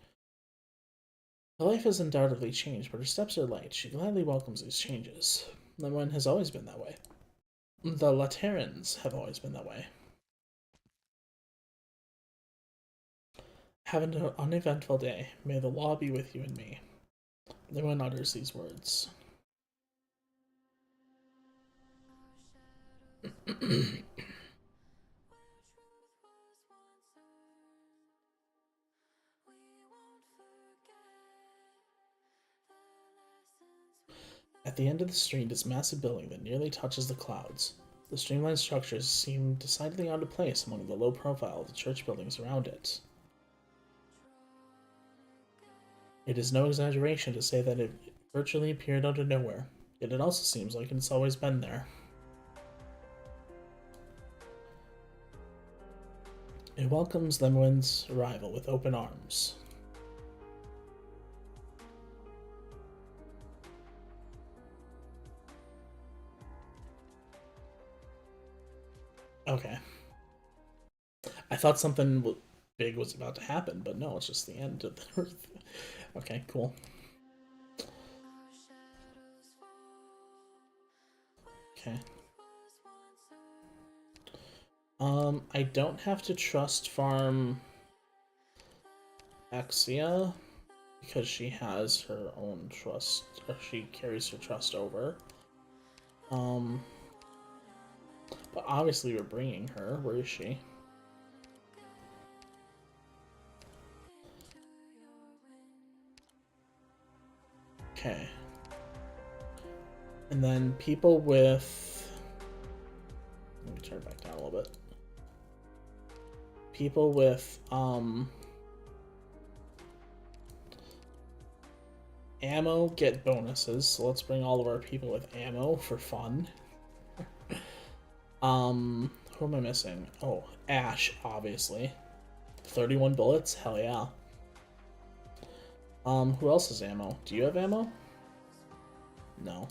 Her life has undoubtedly changed, but her steps are light. She gladly welcomes these changes. Lemoine has always been that way. The Laterans have always been that way. Have an uneventful day. May the law be with you and me. Lemoine utters these words. At the end of the street is a massive building that nearly touches the clouds. The streamlined structures seem decidedly out of place among the low profile of the church buildings around it. It is no exaggeration to say that it virtually appeared out of nowhere, yet it also seems like it's always been there. It welcomes Lemwin's arrival with open arms. Okay. I thought something big was about to happen, but no, it's just the end of the Earth. Okay, cool. Okay. I don't have to trust farm Exia because she has her own trust, or she carries her trust over. But obviously we're bringing her. Where is she? Okay. And then people with... Let me turn it back down a little bit. People with, ammo get bonuses, so let's bring all of our people with ammo for fun. Who am I missing? Oh, Ash, obviously. 31 bullets? Hell yeah. Who else has ammo? Do you have ammo? No.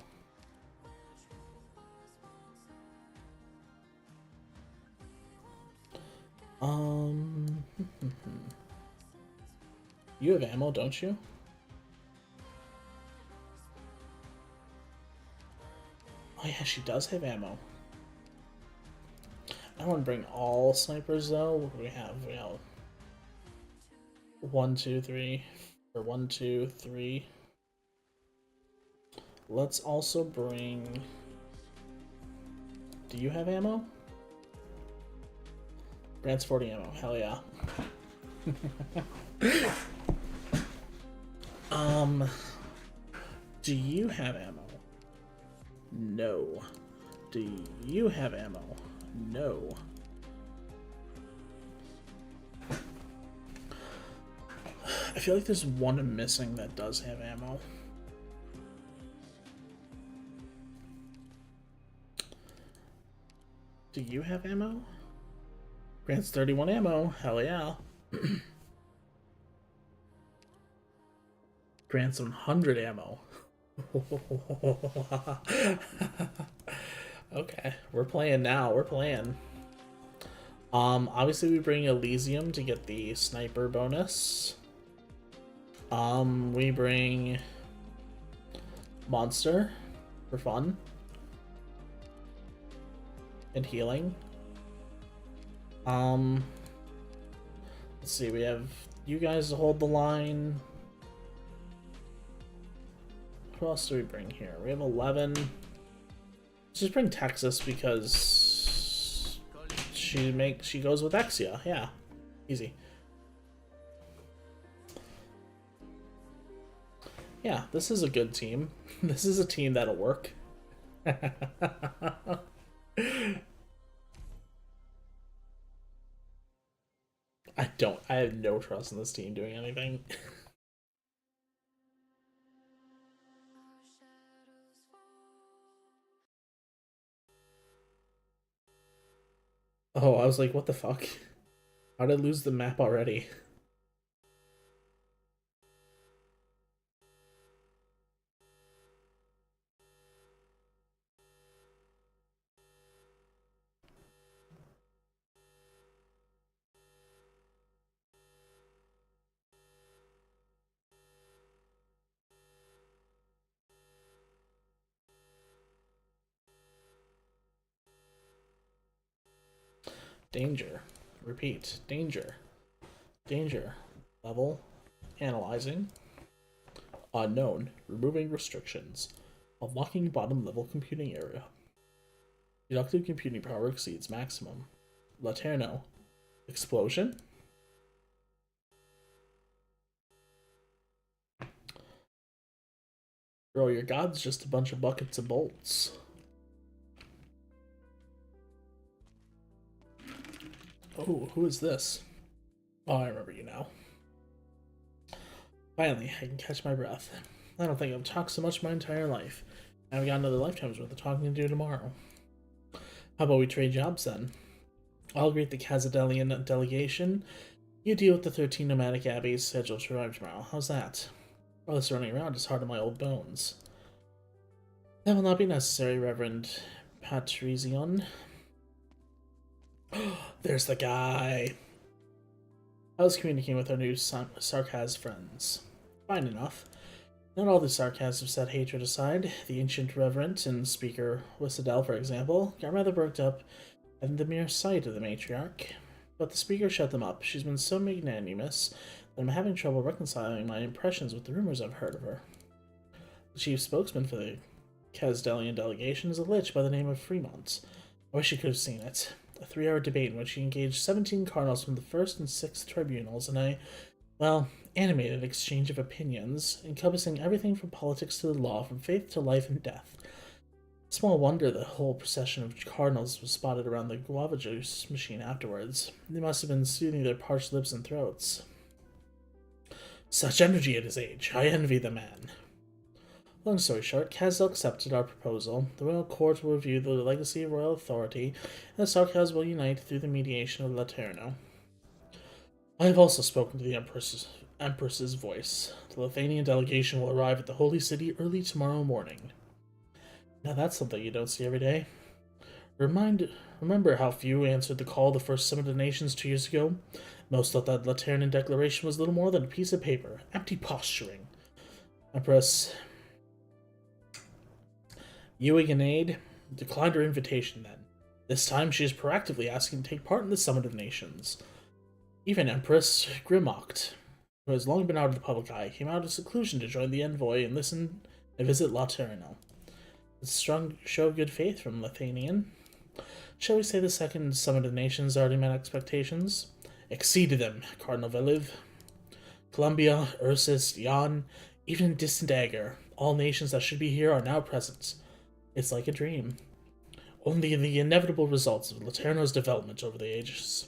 You have ammo, don't you? Oh yeah, she does have ammo. I don't want to bring all snipers though. What do we have? We have 1, 2, 3, or 1, 2, 3. Let's also bring. Do you have ammo? Grant's 40 ammo. Hell yeah. Do you have ammo? No. Do you have ammo? No. I feel like there's one missing that does have ammo. Do you have ammo? Grant's 31 ammo. Hell yeah. Grant's 100 ammo. Okay, we're playing now. We're playing. Obviously we bring Elysium to get the sniper bonus. We bring Monster for fun. And healing. Let's see, we have you guys to hold the line. Who else do we bring here? We have 11. Let's just bring Texas because she goes with Exia. Yeah, easy. Yeah, this is a good team. This is a team that'll work. I have no trust in this team doing anything. Oh, I was like, what the fuck? How did I lose the map already? Danger. Repeat. Danger. Danger. Level. Analyzing. Unknown. Removing restrictions. Unlocking bottom level computing area. Deductive computing power exceeds maximum. Laterno. Explosion. Bro, your god's just a bunch of buckets of bolts. Oh, who is this? Oh, I remember you now. Finally, I can catch my breath. I don't think I've talked so much my entire life. I've got another lifetime's worth of talking to do tomorrow. How about we trade jobs then? I'll greet the Khazadelian delegation. You deal with the 13 nomadic abbeys scheduled to arrive tomorrow. How's that? All this running around is hard on my old bones. That will not be necessary, Reverend Patrizion. There's the guy. I was communicating with our new Sarkaz friends. Fine enough. Not all the Sarkaz have set hatred aside. The ancient Reverend and Speaker Whissadel, for example, got rather worked up at the mere sight of the matriarch. But the Speaker shut them up. She's been so magnanimous that I'm having trouble reconciling my impressions with the rumors I've heard of her. The chief spokesman for the Kazdelian delegation is a lich by the name of Fremont. I wish you could have seen it. A 3-hour debate in which he engaged 17 cardinals from the 1st and 6th tribunals in a, well, animated exchange of opinions, encompassing everything from politics to the law, from faith to life and death. Small wonder the whole procession of cardinals was spotted around the guava juice machine afterwards. They must have been soothing their parched lips and throats. Such energy at his age. I envy the man. Long story short, Kazdel accepted our proposal. The royal court will review the legacy of royal authority, and the Sarkaz will unite through the mediation of Laterno. I have also spoken to the Empress's voice. The Lithanian delegation will arrive at the Holy City early tomorrow morning. Now that's something you don't see every day. Remember how few answered the call of the first Summit of Nations 2 years ago? Most thought that Laternan declaration was little more than a piece of paper, empty posturing. Empress Yuiganade declined her invitation then. This time she is proactively asking to take part in the Summit of Nations. Even Empress Grimocht, who has long been out of the public eye, came out of seclusion to join the envoy and listen and visit Laterno. It's a strong show of good faith from Lithanian. Shall we say the second Summit of Nations already met expectations? Exceeded them, Cardinal Veliv. Columbia, Ursus, Yan, even distant Agar, all nations that should be here are now present. It's like a dream. Only the inevitable results of Laterno's development over the ages.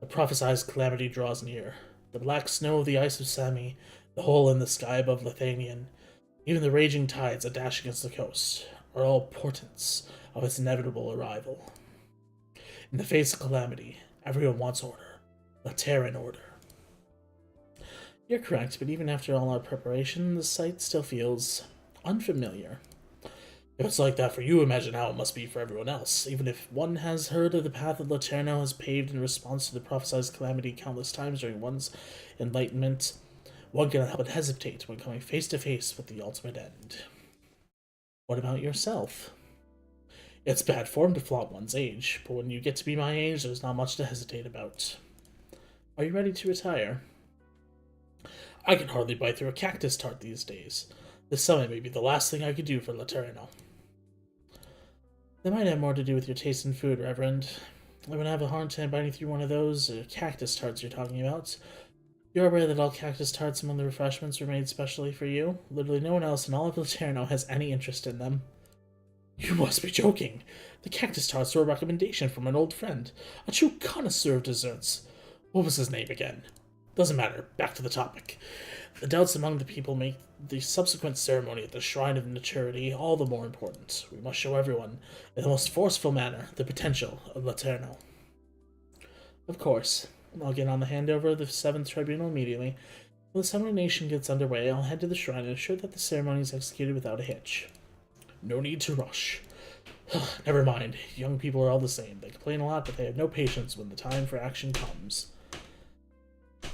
The prophesied calamity draws near. The black snow of the ice of Sami, the hole in the sky above Lithanian, even the raging tides that dash against the coast, are all portents of its inevitable arrival. In the face of calamity, everyone wants order. Lateran order. You're correct, but even after all our preparation, the site still feels unfamiliar. If it's like that for you, imagine how it must be for everyone else. Even if one has heard of the path that Laterno has paved in response to the prophesied calamity countless times during one's enlightenment, one cannot help but hesitate when coming face to face with the ultimate end. What about yourself? It's bad form to flaunt one's age, but when you get to be my age, there's not much to hesitate about. Are you ready to retire? I can hardly bite through a cactus tart these days. This summit may be the last thing I could do for Laterno. That might have more to do with your taste in food, Reverend. I would have a hard time biting through one of those cactus tarts you're talking about. You're aware that all cactus tarts among the refreshments were made specially for you? Literally no one else in all of Laterno has any interest in them. You must be joking. The cactus tarts were a recommendation from an old friend, a true connoisseur of desserts. What was his name again? Doesn't matter. Back to the topic. The doubts among the people make the subsequent ceremony at the Shrine of Maturity all the more important. We must show everyone, in the most forceful manner, the potential of Laterno. Of course. I'll get on the handover of the 7th Tribunal immediately. When the Summoner Nation gets underway, I'll head to the shrine and ensure that the ceremony is executed without a hitch. No need to rush. Never mind. Young people are all the same. They complain a lot, but they have no patience when the time for action comes.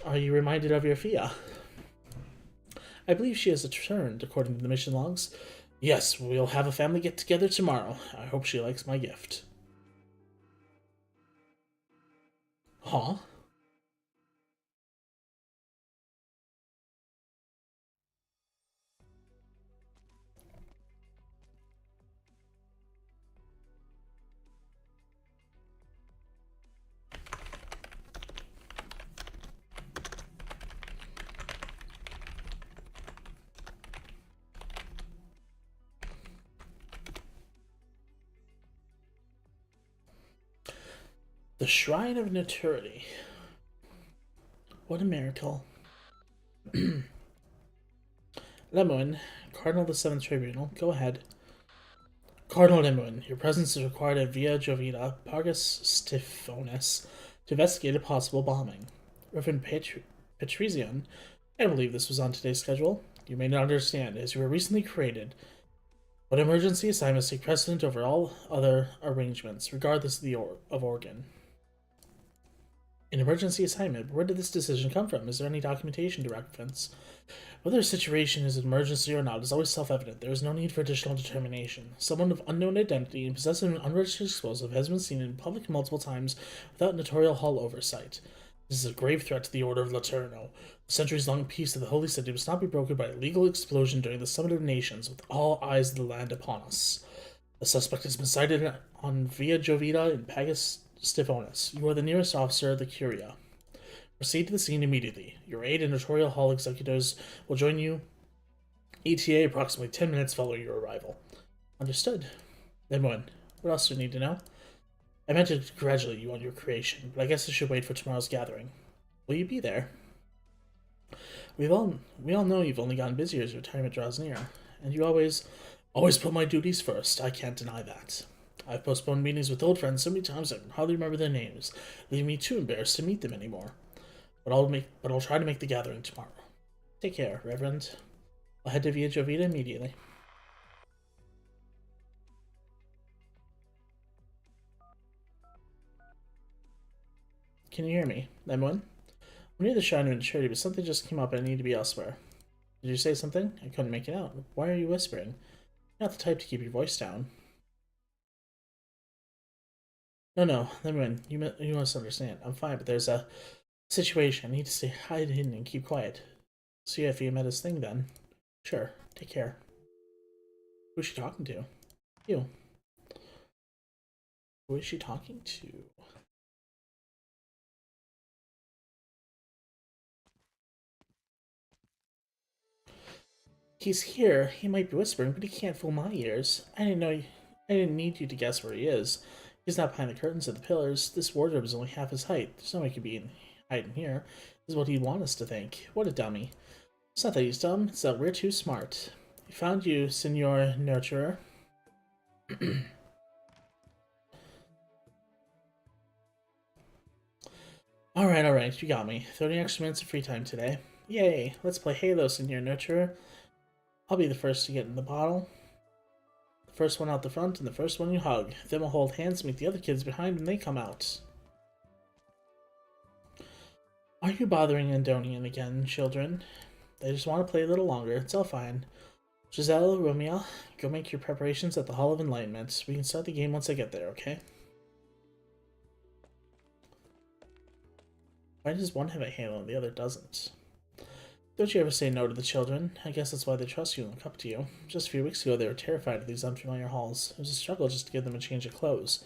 Are you reminded of your Fia? I believe she has returned, according to the mission logs. Yes, we'll have a family get-together tomorrow. I hope she likes my gift. Huh? The Shrine of Maturity. What a miracle. Lemoine, Cardinal of the Seventh Tribunal, go ahead. Cardinal Lemoine, your presence is required at Via Jovita, Pargus Stiphonis, to investigate a possible bombing. Reverend Patrician, I believe this was on today's schedule. You may not understand, as you were recently created, but emergency assignments take precedent over all other arrangements, regardless of organ. An emergency assignment? Where did this decision come from? Is there any documentation to reference? Whether a situation is an emergency or not is always self-evident. There is no need for additional determination. Someone of unknown identity and possessing an unregistered explosive has been seen in public multiple times without notarial hall oversight. This is a grave threat to the Order of Laterno. The centuries-long peace of the Holy City must not be broken by a legal explosion during the Summit of Nations, with all eyes of the land upon us. The suspect has been sighted on Via Jovita in Pagus Stiphonis. You are the nearest officer of the Curia. Proceed to the scene immediately. Your aide and notarial hall executors will join you ETA approximately 10 minutes following your arrival. Understood. Then what else do you need to know? I meant to congratulate you on your creation, but I guess I should wait for tomorrow's gathering. Will you be there? We all know you've only gotten busier as your retirement draws near, and you always put my duties first. I can't deny that. I've postponed meetings with old friends so many times I can hardly remember their names, leaving me too embarrassed to meet them anymore. But I'll try to make the gathering tomorrow. Take care, Reverend. I'll head to Via Jovita immediately. Can you hear me, Lemoine? I'm near the Shrine of Maturity, but something just came up and I need to be elsewhere. Did you say something? I couldn't make it out. Why are you whispering? You're not the type to keep your voice down. No, Lemoine, you must understand. I'm fine, but there's a situation. I need to stay hidden and keep quiet. See if you met his thing then. Sure, take care. Who's she talking to? You. Who is she talking to? He's here. He might be whispering, but he can't fool my ears. I didn't need you to guess where he is. He's not behind the curtains of the pillars. This wardrobe is only half his height. There's no way he could be hiding here. This is what he'd want us to think. What a dummy. It's not that he's dumb, it's that we're too smart. We found you, Senor Nurturer. Alright, you got me. 30 extra minutes of free time today. Yay, let's play Halo, Senor Nurturer. I'll be the first to get in the bottle. The first one out the front and the first one you hug. Then we'll hold hands and meet the other kids behind when they come out. Are you bothering Andonian again, children? They just want to play a little longer. It's all fine. Giselle, Romeo, go make your preparations at the Hall of Enlightenment. We can start the game once I get there, okay? Why does one have a halo and the other doesn't? Don't you ever say no to the children? I guess that's why they trust you and look up to you. Just a few weeks ago, they were terrified of these unfamiliar halls. It was a struggle just to give them a change of clothes.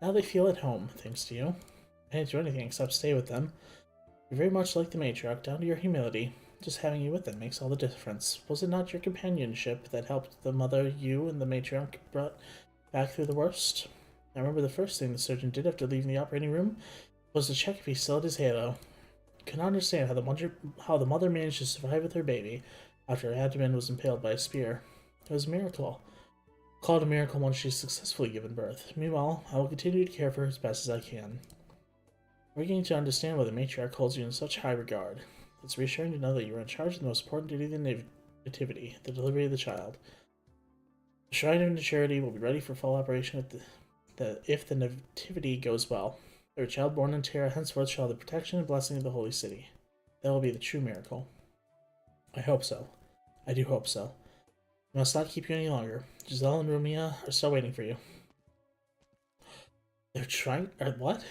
Now they feel at home, thanks to you. I didn't do anything except stay with them. You're very much like the matriarch, down to your humility. Just having you with them makes all the difference. Was it not your companionship that helped the mother you and the matriarch brought back through the worst? I remember the first thing the surgeon did after leaving the operating room was to check if he still had his halo. I could not understand how the mother managed to survive with her baby after her abdomen was impaled by a spear. It was a miracle. Call it a miracle once she's successfully given birth. Meanwhile, I will continue to care for her as best as I can. We're beginning to understand why the matriarch holds you in such high regard. It's reassuring to know that you are in charge of the most important duty of the nativity, the delivery of the child. The Shrine of Maturity will be ready for full operation if the nativity goes well. Every child born in Terra henceforth shall have the protection and blessing of the Holy City. That will be the true miracle. I hope so. I do hope so. I must not keep you any longer. Giselle and Rumia are still waiting for you. They're trying... what?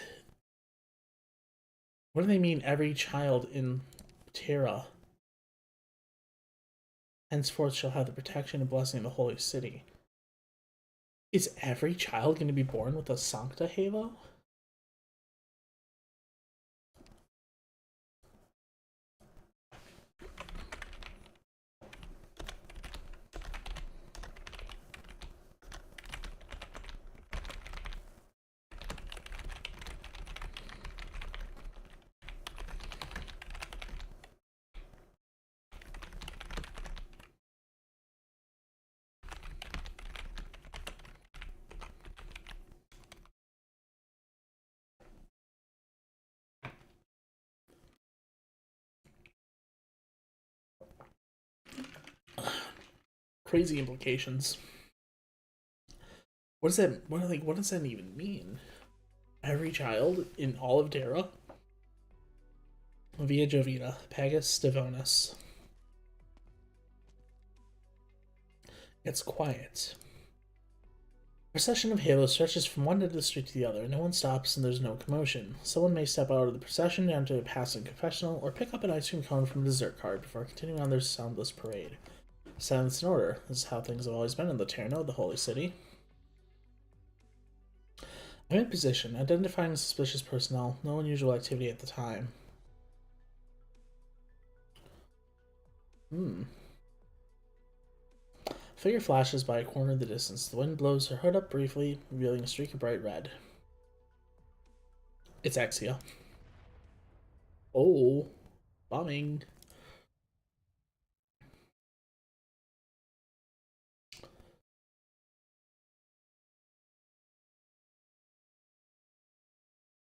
What do they mean, every child in Terra henceforth shall have the protection and blessing of the Holy City? Is every child going to be born with a Sancta Halo? crazy implications. What does that what does that even mean? Every child in all of Terra? Via Jovita, Pagus Devonus. It's quiet. Procession of halos stretches from one end of the street to the other. No one stops and there's no commotion. Someone may step out of the procession down to a passing confessional or pick up an ice cream cone from a dessert cart before continuing on their soundless parade. Silence and order. This is how things have always been in the Terno, the holy city. I'm in position, identifying suspicious personnel. No unusual activity at the time. Figure flashes by a corner of the distance. The wind blows her hood up briefly, revealing a streak of bright red. It's Exia. Oh, bombing.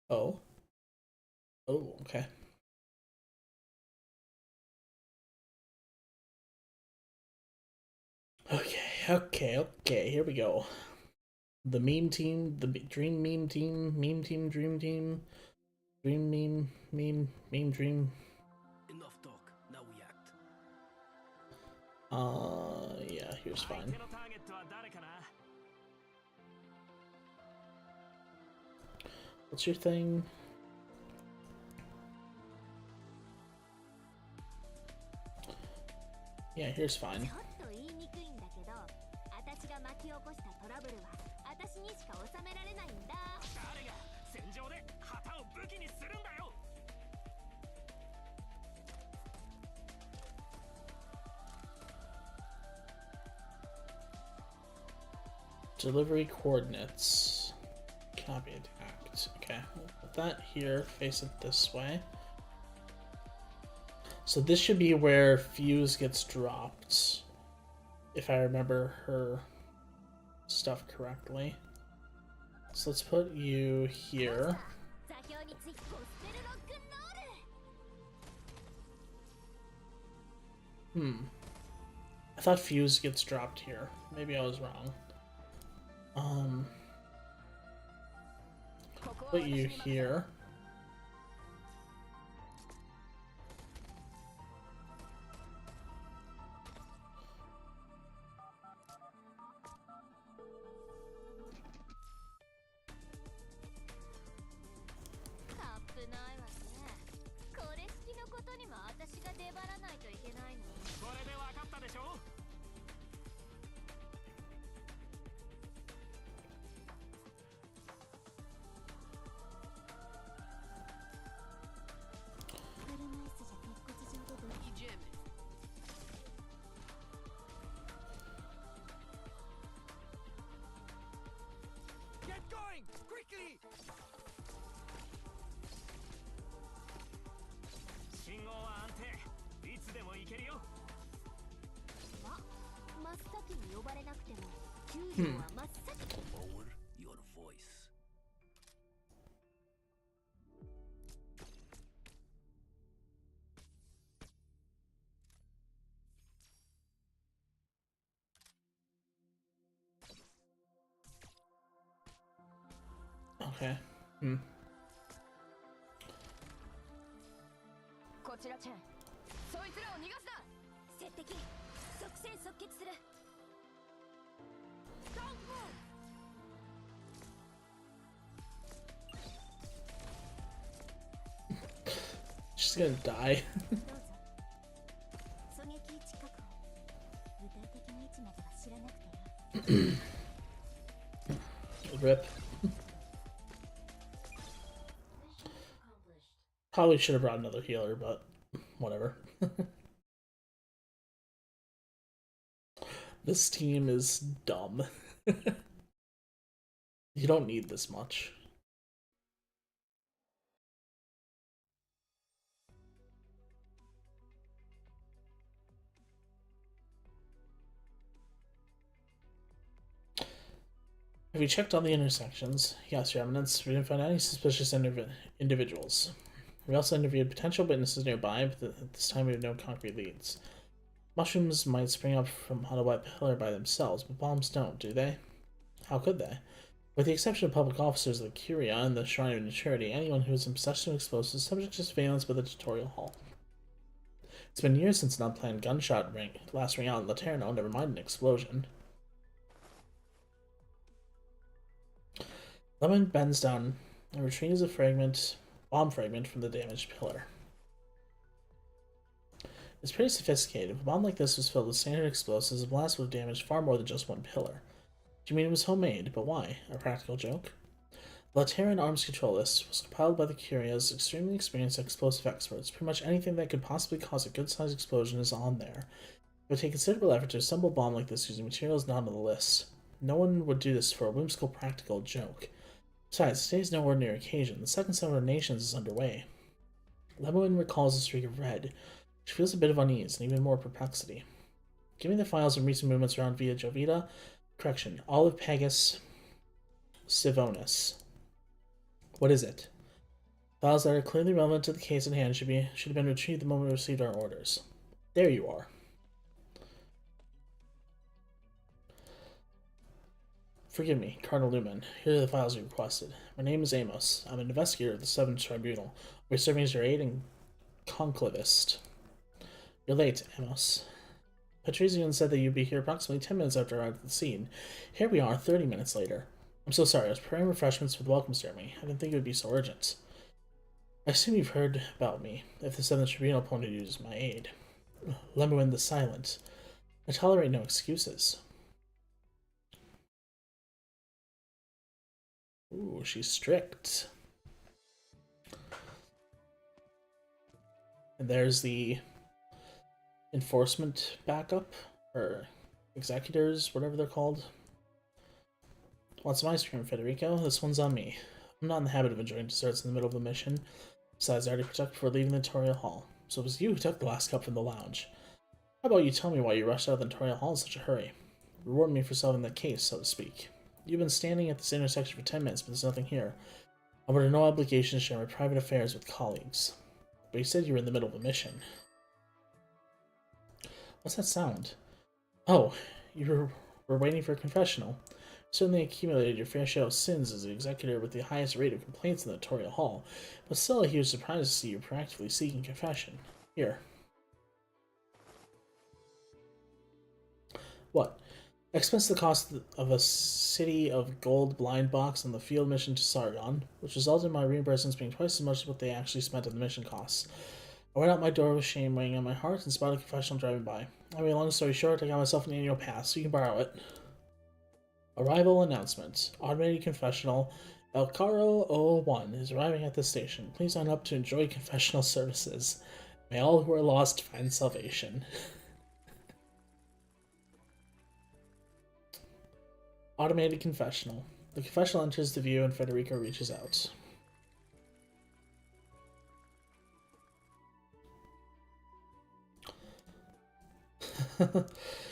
Oh. Oh, okay. Okay, here we go. The meme team, the dream meme team, dream team, dream meme dream. Enough talk, now we act. Yeah, here's fine. What's your thing? Yeah, here's fine. Delivery coordinates. Cannot be attacked. Okay, we'll put that here, face it this way. So this should be where Fuse gets dropped, if I remember her stuff correctly. So let's put you here. I thought Fuse gets dropped here. Maybe I was wrong. Put you here. Lower your voice. Okay. She's gonna die. Rip. Probably should have brought another healer, but whatever. This team is dumb. You don't need this much. Have you checked all the intersections? Yes, Your Eminence. We didn't find any suspicious individuals. We also interviewed potential witnesses nearby, but at this time we have no concrete leads. Mushrooms might spring up from on a wet pillar by themselves, but bombs don't, do they? How could they? With the exception of public officers of the Curia and the Shrine of Maturity, anyone who is in possession of explosives is subject to surveillance by the tutorial hall. It's been years since an unplanned gunshot last ring out in Laterno, never mind an explosion. Lemon bends down and retrieves a bomb fragment from the damaged pillar. It's pretty sophisticated. If a bomb like this was filled with standard explosives, the blast would have damaged far more than just one pillar. Do you mean it was homemade? But why? A practical joke? The Lateran Arms Control List was compiled by the Curia's extremely experienced explosive experts. Pretty much anything that could possibly cause a good-sized explosion is on there. It would take considerable effort to assemble a bomb like this using materials not on the list. No one would do this for a whimsical practical joke. Besides, today's no ordinary occasion. The Second Summer of Nations is underway. Lemoine recalls a streak of red. She feels a bit of unease and even more perplexity. Give me the files of recent movements around Via Jovita. Correction. Olive Pagus Sivonis. What is it? Files that are clearly relevant to the case at hand should have been retrieved the moment we received our orders. There you are. Forgive me, Cardinal Lumen. Here are the files you requested. My name is Amos. I'm an investigator of the 7th Tribunal. I'll be serving as your aide and conclavist. You're late, Amos. Patrician said that you'd be here approximately 10 minutes after I arrived at the scene. Here we are, 30 minutes later. I'm so sorry, I was preparing refreshments for the welcome ceremony. I didn't think it would be so urgent. I assume you've heard about me, if the 7th Tribunal appointed you as my aide. Lemoine the Silent. I tolerate no excuses. Ooh, she's strict. And there's the enforcement backup, or executors, whatever they're called. Want some ice cream, Federico? This one's on me. I'm not in the habit of enjoying desserts in the middle of the mission. Besides, I already protected before leaving the tutorial hall. So it was you who took the last cup from the lounge. How about you tell me why you rushed out of the tutorial hall in such a hurry? Reward me for solving the case, so to speak. You've been standing at this intersection for 10 minutes, but there's nothing here. I'm under no obligation to share my private affairs with colleagues. But you said you were in the middle of a mission. What's that sound? Oh, you were waiting for a confessional. You certainly accumulated your fair share of sins as the executor with the highest rate of complaints in the tutorial hall, but still he was surprised to see you proactively seeking confession. Here. What? Expense the cost of a city of gold blind box on the field mission to Sargon, which resulted in my reimbursements being twice as much as what they actually spent on the mission costs. I went out my door with shame weighing on my heart and spotted a confessional driving by. I mean, long story short, I got myself an annual pass, so you can borrow it. Arrival announcement. Automated confessional. El Caro 001 is arriving at the station. Please sign up to enjoy confessional services. May all who are lost find salvation. Automated confessional. The confessional enters the view and Federico reaches out.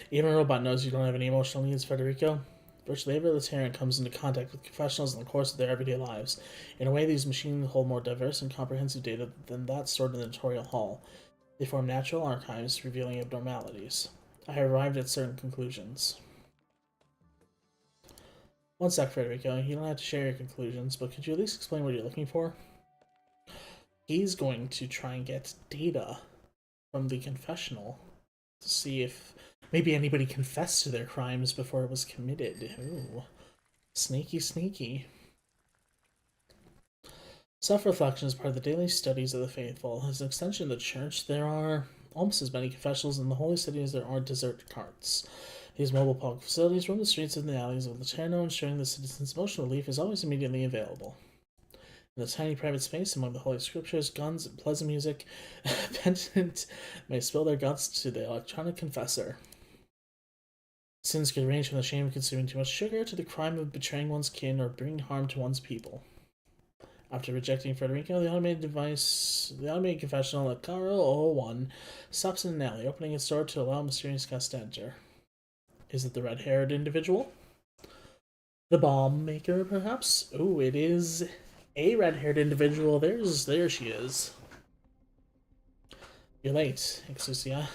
Even a robot knows you don't have any emotional needs, Federico. Virtually every Lateran comes into contact with confessionals in the course of their everyday lives. In a way, these machines hold more diverse and comprehensive data than that stored in the tutorial hall. They form natural archives, revealing abnormalities. I have arrived at certain conclusions. One sec, Federico. You don't have to share your conclusions, but could you at least explain what you're looking for? He's going to try and get data from the confessional to see if maybe anybody confessed to their crimes before it was committed. Ooh. Sneaky, sneaky. Self-reflection is part of the daily studies of the faithful. As an extension of the church, there are almost as many confessionals in the holy city as there are desert carts. These mobile public facilities roam the streets and the alleys of Laterno, ensuring the citizens' emotional relief is always immediately available. In the tiny private space among the holy scriptures, guns, and pleasant music, penitent may spill their guts to the electronic confessor. Sins could range from the shame of consuming too much sugar to the crime of betraying one's kin or bringing harm to one's people. After rejecting Federico, the automated confessional at Caro 001 stops in an alley, opening its door to allow a mysterious guest to enter. Is it the red-haired individual? The bomb maker, perhaps? Oh, it is a red-haired individual. There she is. You're late, Exusiai.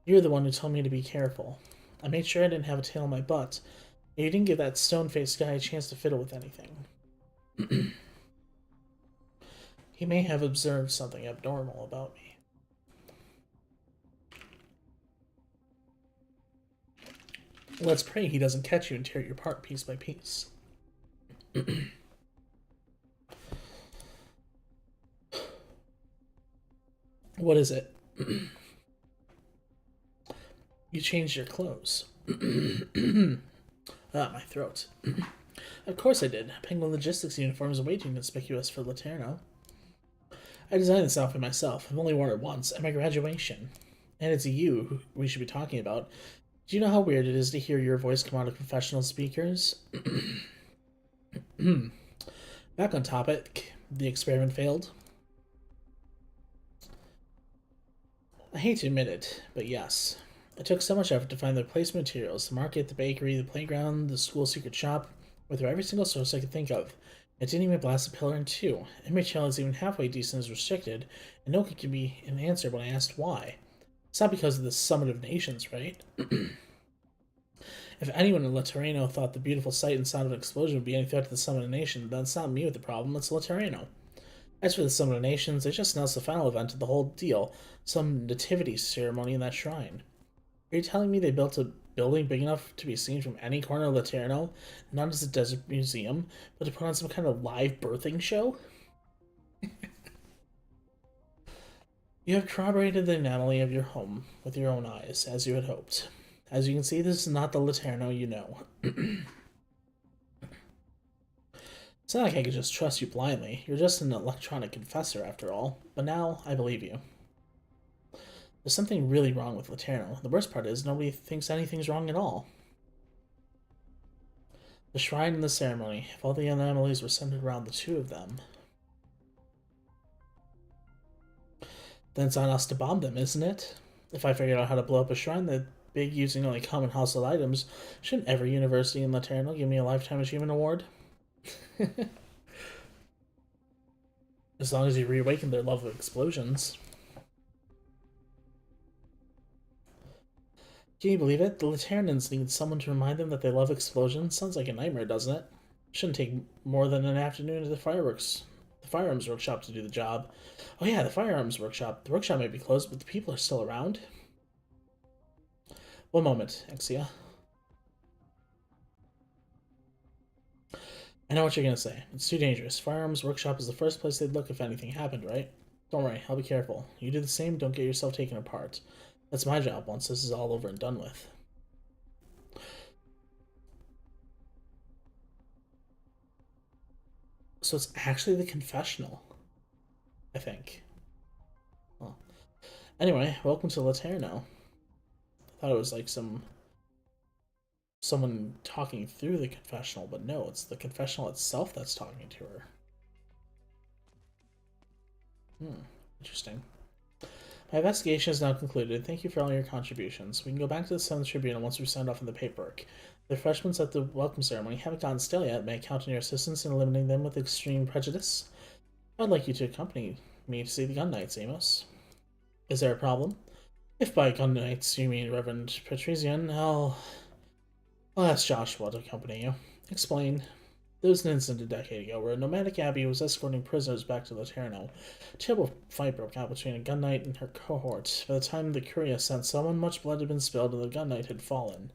You're the one who told me to be careful. I made sure I didn't have a tail in my butt. And you didn't give that stone-faced guy a chance to fiddle with anything. He may have observed something abnormal about me. Let's pray he doesn't catch you and tear you apart piece by piece. What is it? You changed your clothes. My throat. Of course I did. Penguin Logistics uniform is way too conspicuous for Laterno. I designed this outfit myself. I've only worn it once, at my graduation. And it's you who we should be talking about. Do you know how weird it is to hear your voice come out of professional speakers? Back on topic, the experiment failed. I hate to admit it, but yes. It took so much effort to find the replacement materials, the market, the bakery, the playground, the school secret shop, went through every single source I could think of. It didn't even blast a pillar in two. Every challenge even halfway decent is restricted, and no one could give me an answer when I asked why. It's not because of the Summit of Nations, right? If anyone in Laterano thought the beautiful sight and sound of an explosion would be any threat to the Summit of Nations, then it's not me with the problem, it's Laterano. As for the Summit of Nations, they just announced the final event of the whole deal, some nativity ceremony in that shrine. Are you telling me they built a building big enough to be seen from any corner of Laterano, not as a desert museum, but to put on some kind of live birthing show? You have corroborated the anomaly of your home with your own eyes, as you had hoped. As you can see, this is not the Laterno you know. It's not like I could just trust you blindly. You're just an electronic confessor, after all. But now, I believe you. There's something really wrong with Laterno. The worst part is, nobody thinks anything's wrong at all. The shrine and the ceremony, if all the anomalies were centered around the two of them, then it's on us to bomb them, isn't it? If I figured out how to blow up a shrine that big using only common household items, shouldn't every university in Laterno give me a Lifetime Achievement Award? As long as you reawaken their love of explosions. Can you believe it? The Laternans need someone to remind them that they love explosions? Sounds like a nightmare, doesn't it? Shouldn't take more than an afternoon at the firearms workshop to do the job. Oh yeah, the firearms workshop. The workshop may be closed, but the people are still around. One moment, Exia. I know what you're gonna say. It's too dangerous. Firearms workshop is the first place they'd look if anything happened, right? Don't worry, I'll be careful. You do the same, don't get yourself taken apart. That's my job once this is all over and done with. So it's actually the confessional, I think. Well, anyway, welcome to Laterno. I thought it was like someone talking through the confessional, but no, it's the confessional itself that's talking to her. Interesting. My investigation is now concluded. Thank you for all your contributions. We can go back to the Sun Tribunal once we've signed off on the paperwork. The refreshments at the welcome ceremony haven't gotten stale yet. May I count on your assistance in eliminating them with extreme prejudice? I'd like you to accompany me to see the Gun Knights, Amos. Is there a problem? If by Gun Knights you mean Reverend Patrician, I'll ask Joshua to accompany you. Explain. There was an incident a decade ago where a nomadic abbey was escorting prisoners back to Laterno. A terrible fight broke out between a gun knight and her cohort. By the time the Curia sent someone, much blood had been spilled and the gun knight had fallen.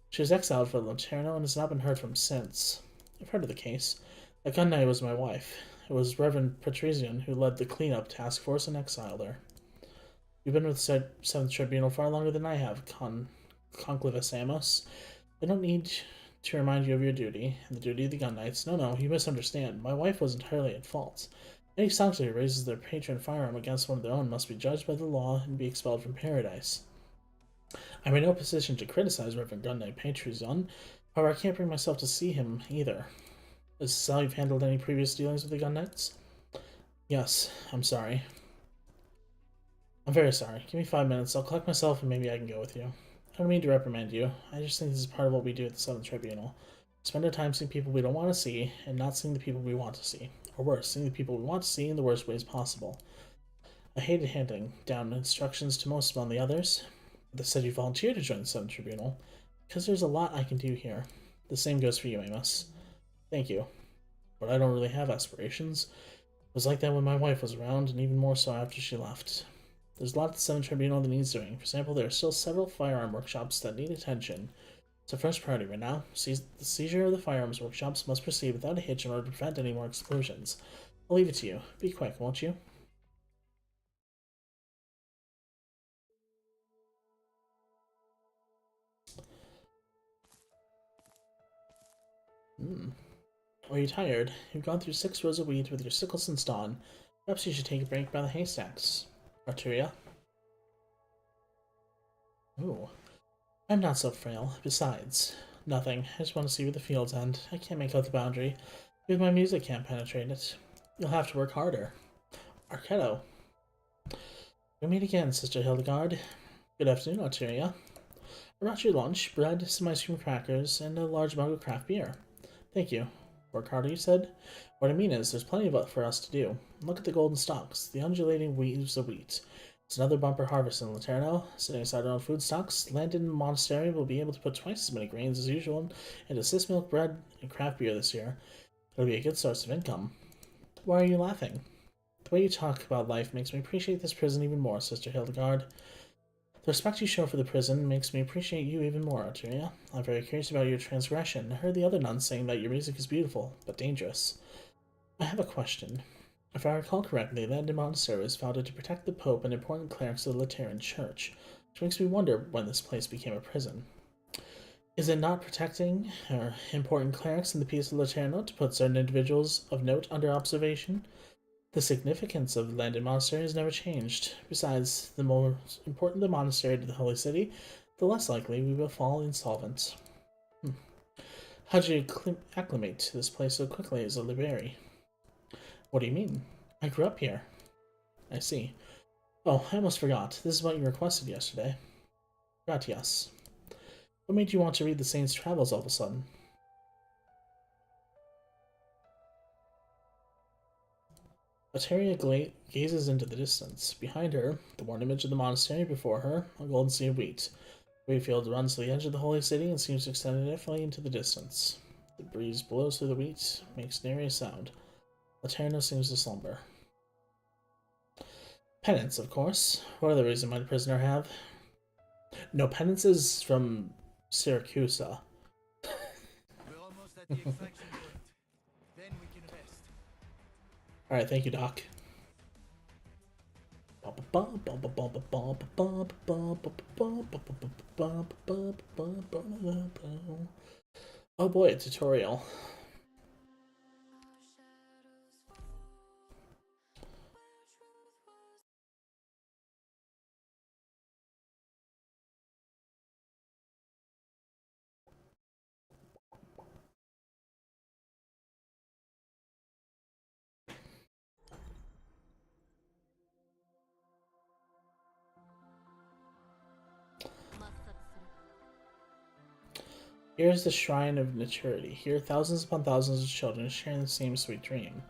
She was exiled from Laterno and has not been heard from since. I've heard of the case. That gun knight was my wife. It was Reverend Patrician who led the cleanup task force and exiled her. You've been with the Seventh Tribunal far longer than I have, Conclavus Amos. I don't need to remind you of your duty, and the duty of the Gun Knights. No, you misunderstand. My wife was entirely at fault. Any sanctuary who raises their patron firearm against one of their own must be judged by the law and be expelled from paradise. I'm in no position to criticize Reverend Gun Knight Patrician, however, I can't bring myself to see him either. Is this how you've handled any previous dealings with the Gun Knights? Yes, I'm sorry. I'm very sorry. Give me 5 minutes. I'll collect myself and maybe I can go with you. I don't mean to reprimand you. I just think this is part of what we do at the Southern Tribunal. Spend our time seeing people we don't want to see and not seeing the people we want to see. Or worse, seeing the people we want to see in the worst ways possible. I hated handing down instructions to most among the others. They said you volunteered to join the Seventh Tribunal, because there's a lot I can do here. The same goes for you, Amos. Thank you. But I don't really have aspirations. It was like that when my wife was around, and even more so after she left. There's a lot at the Seventh Tribunal that needs doing. For example, there are still several firearm workshops that need attention. It's a first priority right now. The seizure of the firearms workshops must proceed without a hitch in order to prevent any more explosions. I'll leave it to you. Be quick, won't you? Are you tired? You've gone through 6 rows of weeds with your sickle since dawn. Perhaps you should take a break by the haystacks. Arturia? Ooh. I'm not so frail. Besides, nothing. I just want to see where the fields end. I can't make out the boundary. Even my music can't penetrate it. You'll have to work harder. Arketo. We meet again, Sister Hildegard. Good afternoon, Arturia. I brought you lunch, bread, some ice cream crackers, and a large mug of craft beer. Thank you. Work harder, you said? What I mean is, there's plenty for us to do. Look at the golden stalks, the undulating weaves of wheat. It's another bumper harvest in Laterno. Setting aside our own food stocks, Landon Monastery will be able to put twice as many grains as usual into cyst milk, bread, and craft beer this year. It'll be a good source of income. Why are you laughing? The way you talk about life makes me appreciate this prison even more, Sister Hildegard. The respect you show for the prison makes me appreciate you even more, Arturia. I'm very curious about your transgression. I heard the other nuns saying that your music is beautiful, but dangerous. I have a question. If I recall correctly, Landon Monastery was founded to protect the Pope and important clerics of the Lateran Church, which makes me wonder when this place became a prison. Is it not protecting important clerics in the peace of Laterno to put certain individuals of note under observation? The significance of Landon Monastery has never changed. Besides, the more important the monastery to the Holy City, the less likely we will fall insolvent. How did you acclimate to this place so quickly as a library? What do you mean? I grew up here. I see. Oh, I almost forgot. This is what you requested yesterday. Gratias. What made you want to read the Saint's Travels all of a sudden? Lateria gazes into the distance. Behind her, the worn image of the monastery. Before her, a golden sea of wheat. The wheatfield runs to the edge of the holy city and seems to extend indefinitely into the distance. The breeze blows through the wheat, makes nary a sound. Laterno seems to slumber. Penance, of course. What other reason might a prisoner have? No, penance is from Syracusa. We're almost at the extraction point. Then we can rest. Alright, thank you, Doc. Oh boy, a tutorial. Here is the Shrine of Maturity. Here, thousands upon thousands of children sharing the same sweet dream.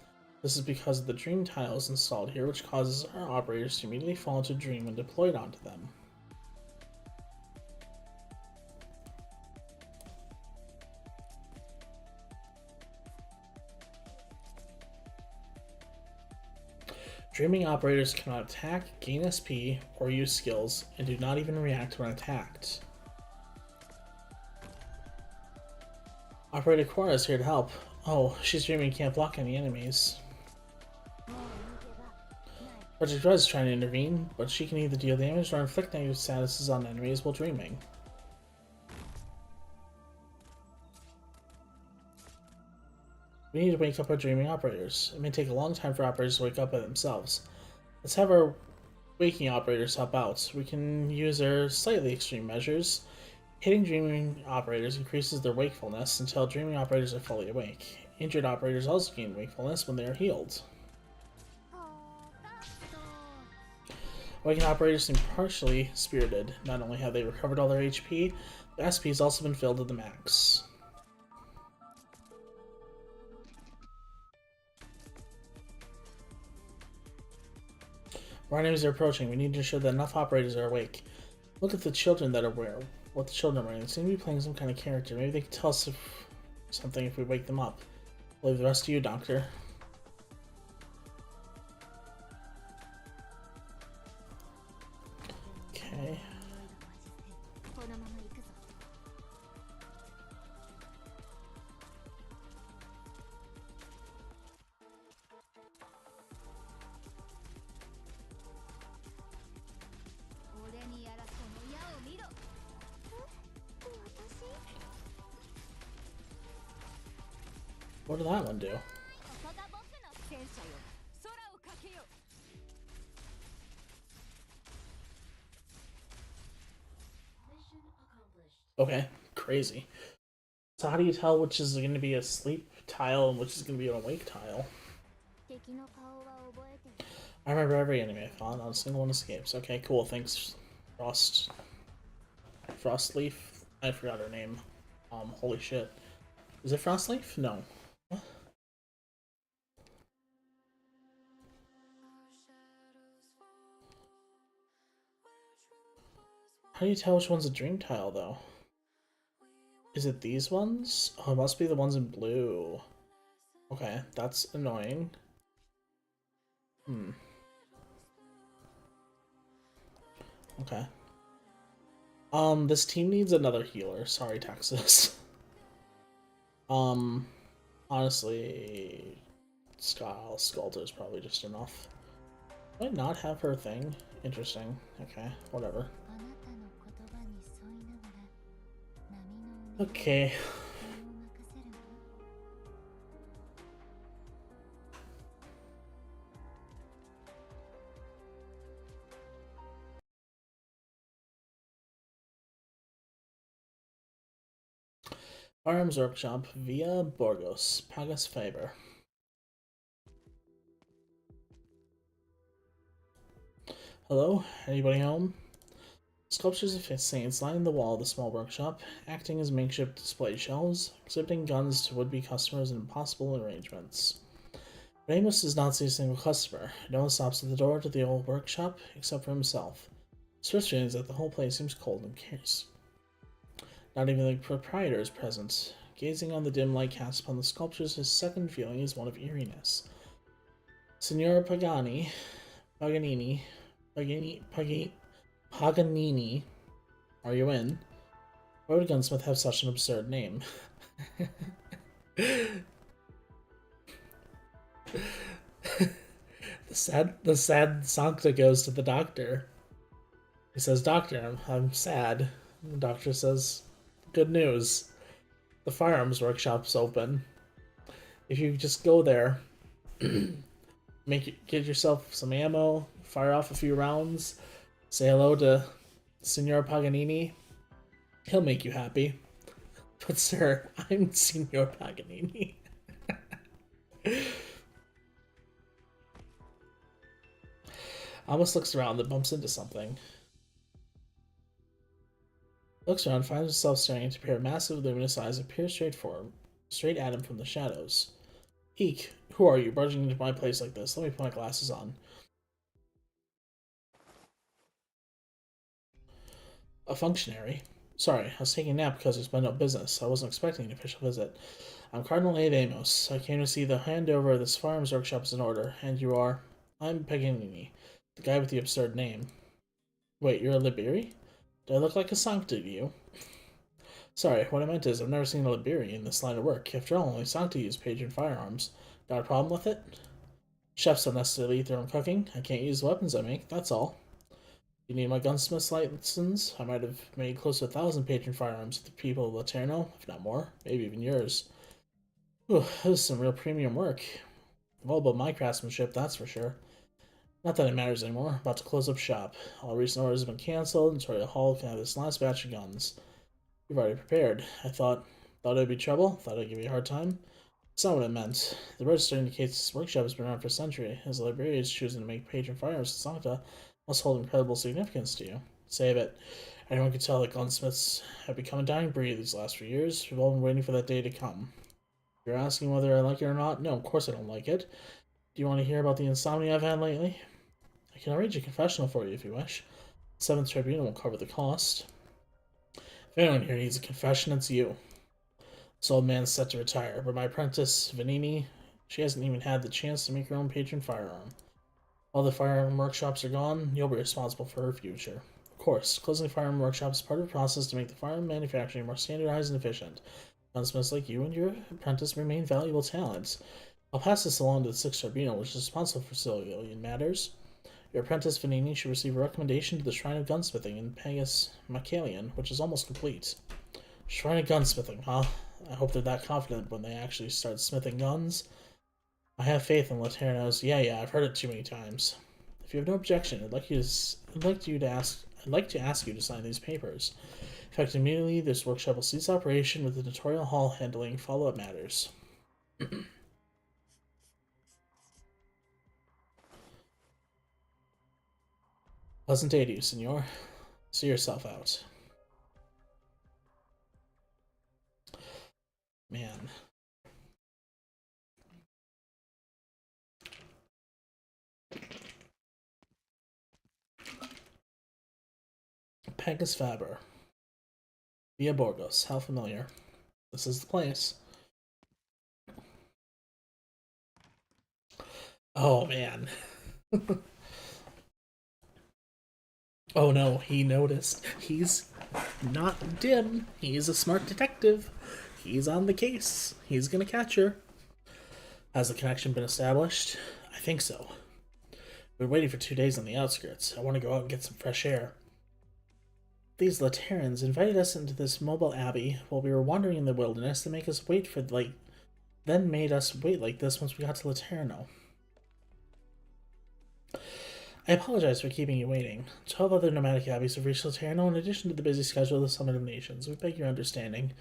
This is because of the dream tiles installed here, which causes our operators to immediately fall into a dream when deployed onto them. Dreaming operators cannot attack, gain SP, or use skills, and do not even react when attacked. Operator Cora is here to help. Oh, she's dreaming can't block any enemies. Project Red is trying to intervene, but she can either deal damage or inflict negative statuses on enemies while dreaming. We need to wake up our dreaming operators. It may take a long time for operators to wake up by themselves. Let's have our waking operators help out. We can use our slightly extreme measures. Hitting dreaming operators increases their wakefulness until dreaming operators are fully awake. Injured operators also gain wakefulness when they are healed. Awakened operators seem partially spirited. Not only have they recovered all their HP, their SP has also been filled to the max. More enemies are approaching. We need to ensure that enough operators are awake. Look at the children that are wearing what the children are wearing. They seem to be playing some kind of character. Maybe they can tell us something if we wake them up. I'll leave the rest to you, Doctor. Okay. What did that one do? Okay, crazy. So how do you tell which is going to be a sleep tile and which is going to be an awake tile? I remember every enemy I fought, not a single one escapes. Okay, cool, thanks, Frostleaf? I forgot her name. Holy shit. Is it Frostleaf? No. What? How do you tell which one's a dream tile, though? Is it these ones? Oh, it must be the ones in blue. Okay, that's annoying. Okay. This team needs another healer. Sorry, Texas. Honestly, Skalter is probably just enough. Do I not have her thing? Interesting. Okay, whatever. Okay. Firearms Workshop via Burgos. Pagas Faber. Hello? Anybody home? Sculptures of saints lining the wall of the small workshop, acting as makeshift display shelves, exhibiting guns to would-be customers in impossible arrangements. But Amos does not see a single customer. No one stops at the door to the old workshop, except for himself. His first feeling is that the whole place seems cold and cares. Not even the proprietor is present. Gazing on the dim light cast upon the sculptures, his second feeling is one of eeriness. Signor Paganini, are you in? Why would a gunsmith have such an absurd name? the sad Sancta goes to the doctor. He says, "Doctor, I'm sad." The doctor says, "Good news. The firearms workshop's open. If you just go there, get yourself some ammo, fire off a few rounds, say hello to Signor Paganini, he'll make you happy." But sir, I'm Signor Paganini. Almost looks around and bumps into something. Looks around, finds himself staring into a pair of massive luminous eyes that peer straight at him from the shadows. Eek, who are you, barging into my place like this? Let me put my glasses on. A functionary? Sorry, I was taking a nap because there's been no business. I wasn't expecting an official visit. I'm Cardinal Abe Amos. I came to see the handover of this firearms workshop is in order. And you are? I'm Paganini, the guy with the absurd name. Wait, you're a Liberi? Do I look like a Sancta to you? Sorry, what I meant is I've never seen a Liberi in this line of work. After all, only Sancta use patron firearms. Got a problem with it? Chefs don't necessarily eat their own cooking. I can't use the weapons I make, that's all. You need my gunsmith's license? I might have made close to 1,000 patron firearms with the people of Laterno, if not more, maybe even yours. Whew, this is some real premium work. Well above my craftsmanship, that's for sure. Not that it matters anymore. About to close up shop. All recent orders have been cancelled, and Toria Hall can have this last batch of guns. You've already prepared. I thought it'd be trouble. Thought I'd give you a hard time. That's not what I meant. The register indicates this workshop has been around for a century. As the librarian is choosing to make patron firearms in Sancta must hold incredible significance to you. Save it. Anyone could tell that gunsmiths have become a dying breed these last few years. We've all been waiting for that day to come. You're asking whether I like it or not? No, of course I don't like it. Do you want to hear about the insomnia I've had lately? I can arrange a confessional for you if you wish. Seventh Tribunal will cover the cost. If anyone here needs a confession, it's you. This old man's set to retire, but my apprentice, Vanini, she hasn't even had the chance to make her own patron firearm. All the firearm workshops are gone, you'll be responsible for her future. Of course, closing the firearm workshop is part of the process to make the firearm manufacturing more standardized and efficient. Gunsmiths like you and your apprentice remain valuable talents. I'll pass this along to the Sixth Tribunal, which is responsible for civilian matters. Your apprentice Vanini should receive a recommendation to the Shrine of Gunsmithing in Pagus Macalian, which is almost complete. Shrine of Gunsmithing, huh? I hope they're that confident when they actually start smithing guns. I have faith in Laterno's. Yeah, I've heard it too many times. If you have no objection, I'd like to ask you to sign these papers. Effective immediately, this workshop will cease operation with the tutorial hall handling follow-up matters. Pleasant day to you, senor. See yourself out. Man. Pegas Faber. Via Burgos. How familiar. This is the place. Oh, man. Oh no, he noticed. He's not dim. He's a smart detective. He's on the case. He's gonna catch her. Has the connection been established? I think so. We're waiting for 2 days on the outskirts. I want to go out and get some fresh air. These Laterans invited us into this mobile abbey while we were wandering in the wilderness to make us wait for, then made us wait like this once we got to Laterno. I apologize for keeping you waiting. 12 other nomadic abbeys have reached Laterno in addition to the busy schedule of the Summit of Nations. We beg your understanding.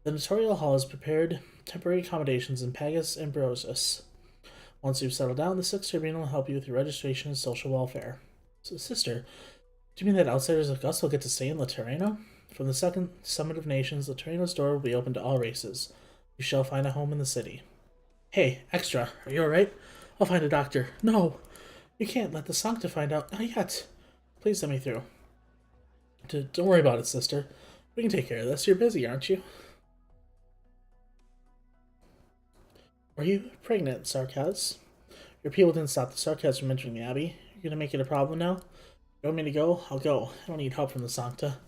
The Notorial Hall has prepared temporary accommodations in Pagus Ambrosus. Once you've settled down, the Sixth Tribunal will help you with your registration and social welfare. So, sister, do you mean that outsiders like us will get to stay in Laterno? From the second Summit of Nations, Laterno's door will be open to all races. You shall find a home in the city. Hey, Extra, are you alright? I'll find a doctor. No! You can't let the Sancta find out. Not yet. Please let me through. Don't worry about it, sister. We can take care of this. You're busy, aren't you? Are you pregnant, Sarkaz? Your people didn't stop the Sarkaz from entering the Abbey. You're gonna make it a problem now? You want me to go? I'll go. I don't need help from the Sancta.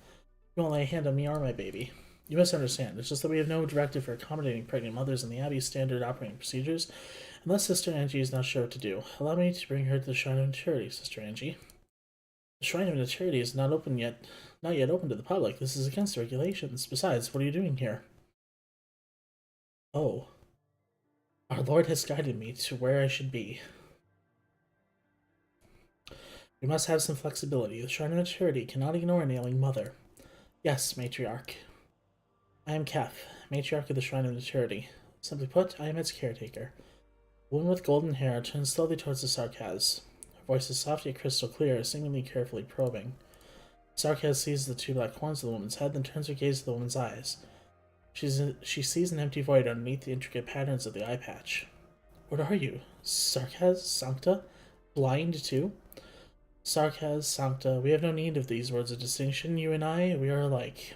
You won't lay a hand on me or my baby. You misunderstand. It's just that we have no directive for accommodating pregnant mothers in the Abbey's standard operating procedures, unless Sister Angie is not sure what to do. Allow me to bring her to the Shrine of Maturity, Sister Angie. The Shrine of Maturity is not yet open to the public. This is against the regulations. Besides, what are you doing here? Oh. Our Lord has guided me to where I should be. We must have some flexibility. The Shrine of Maturity cannot ignore an ailing mother. Yes, Matriarch. I am Kef, Matriarch of the Shrine of Maturity. Simply put, I am its caretaker. The woman with golden hair turns slowly towards the Sarkaz. Her voice is soft yet crystal clear, seemingly carefully probing. Sarkaz sees the two black horns of the woman's head, then turns her gaze to the woman's eyes. She sees an empty void underneath the intricate patterns of the eye patch. What are you? Sarkaz? Sancta? Blind, too? Sarkaz, Sancta, we have no need of these words of distinction. You and I, we are alike.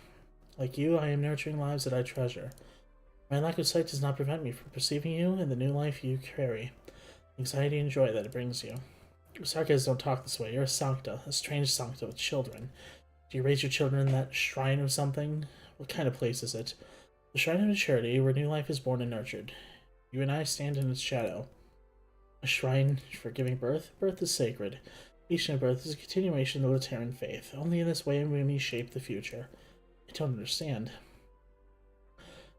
Like you, I am nurturing lives that I treasure. My lack of sight does not prevent me from perceiving you and the new life you carry, anxiety and joy that it brings you. Sarkaz, don't talk this way. You're a Sancta, a strange Sancta with children. Do you raise your children in that shrine of something? What kind of place is it? The Shrine of Maturity, where new life is born and nurtured. You and I stand in its shadow. A shrine for giving birth? Birth is sacred. Each new birth is a continuation of the Lateran faith. Only in this way may we shape the future. I don't understand.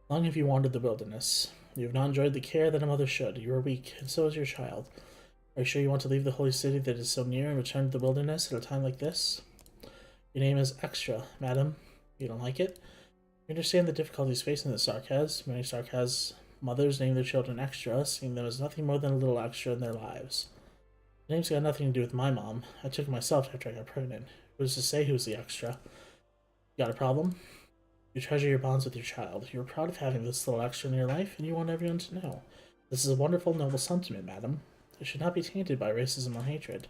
Long have you wandered the wilderness. You have not enjoyed the care that a mother should. You are weak, and so is your child. Are you sure you want to leave the holy city that is so near and return to the wilderness at a time like this? Your name is Extra, madam. You don't like it? You understand the difficulties facing the Sarkaz. Many Sarkaz mothers name their children Extra, seeing them as nothing more than a little extra in their lives. The name's got nothing to do with my mom. I took it myself after I got pregnant. Who's to say who's the Extra? You got a problem? You treasure your bonds with your child. You're proud of having this little extra in your life, and you want everyone to know. This is a wonderful, noble sentiment, madam. It should not be tainted by racism or hatred.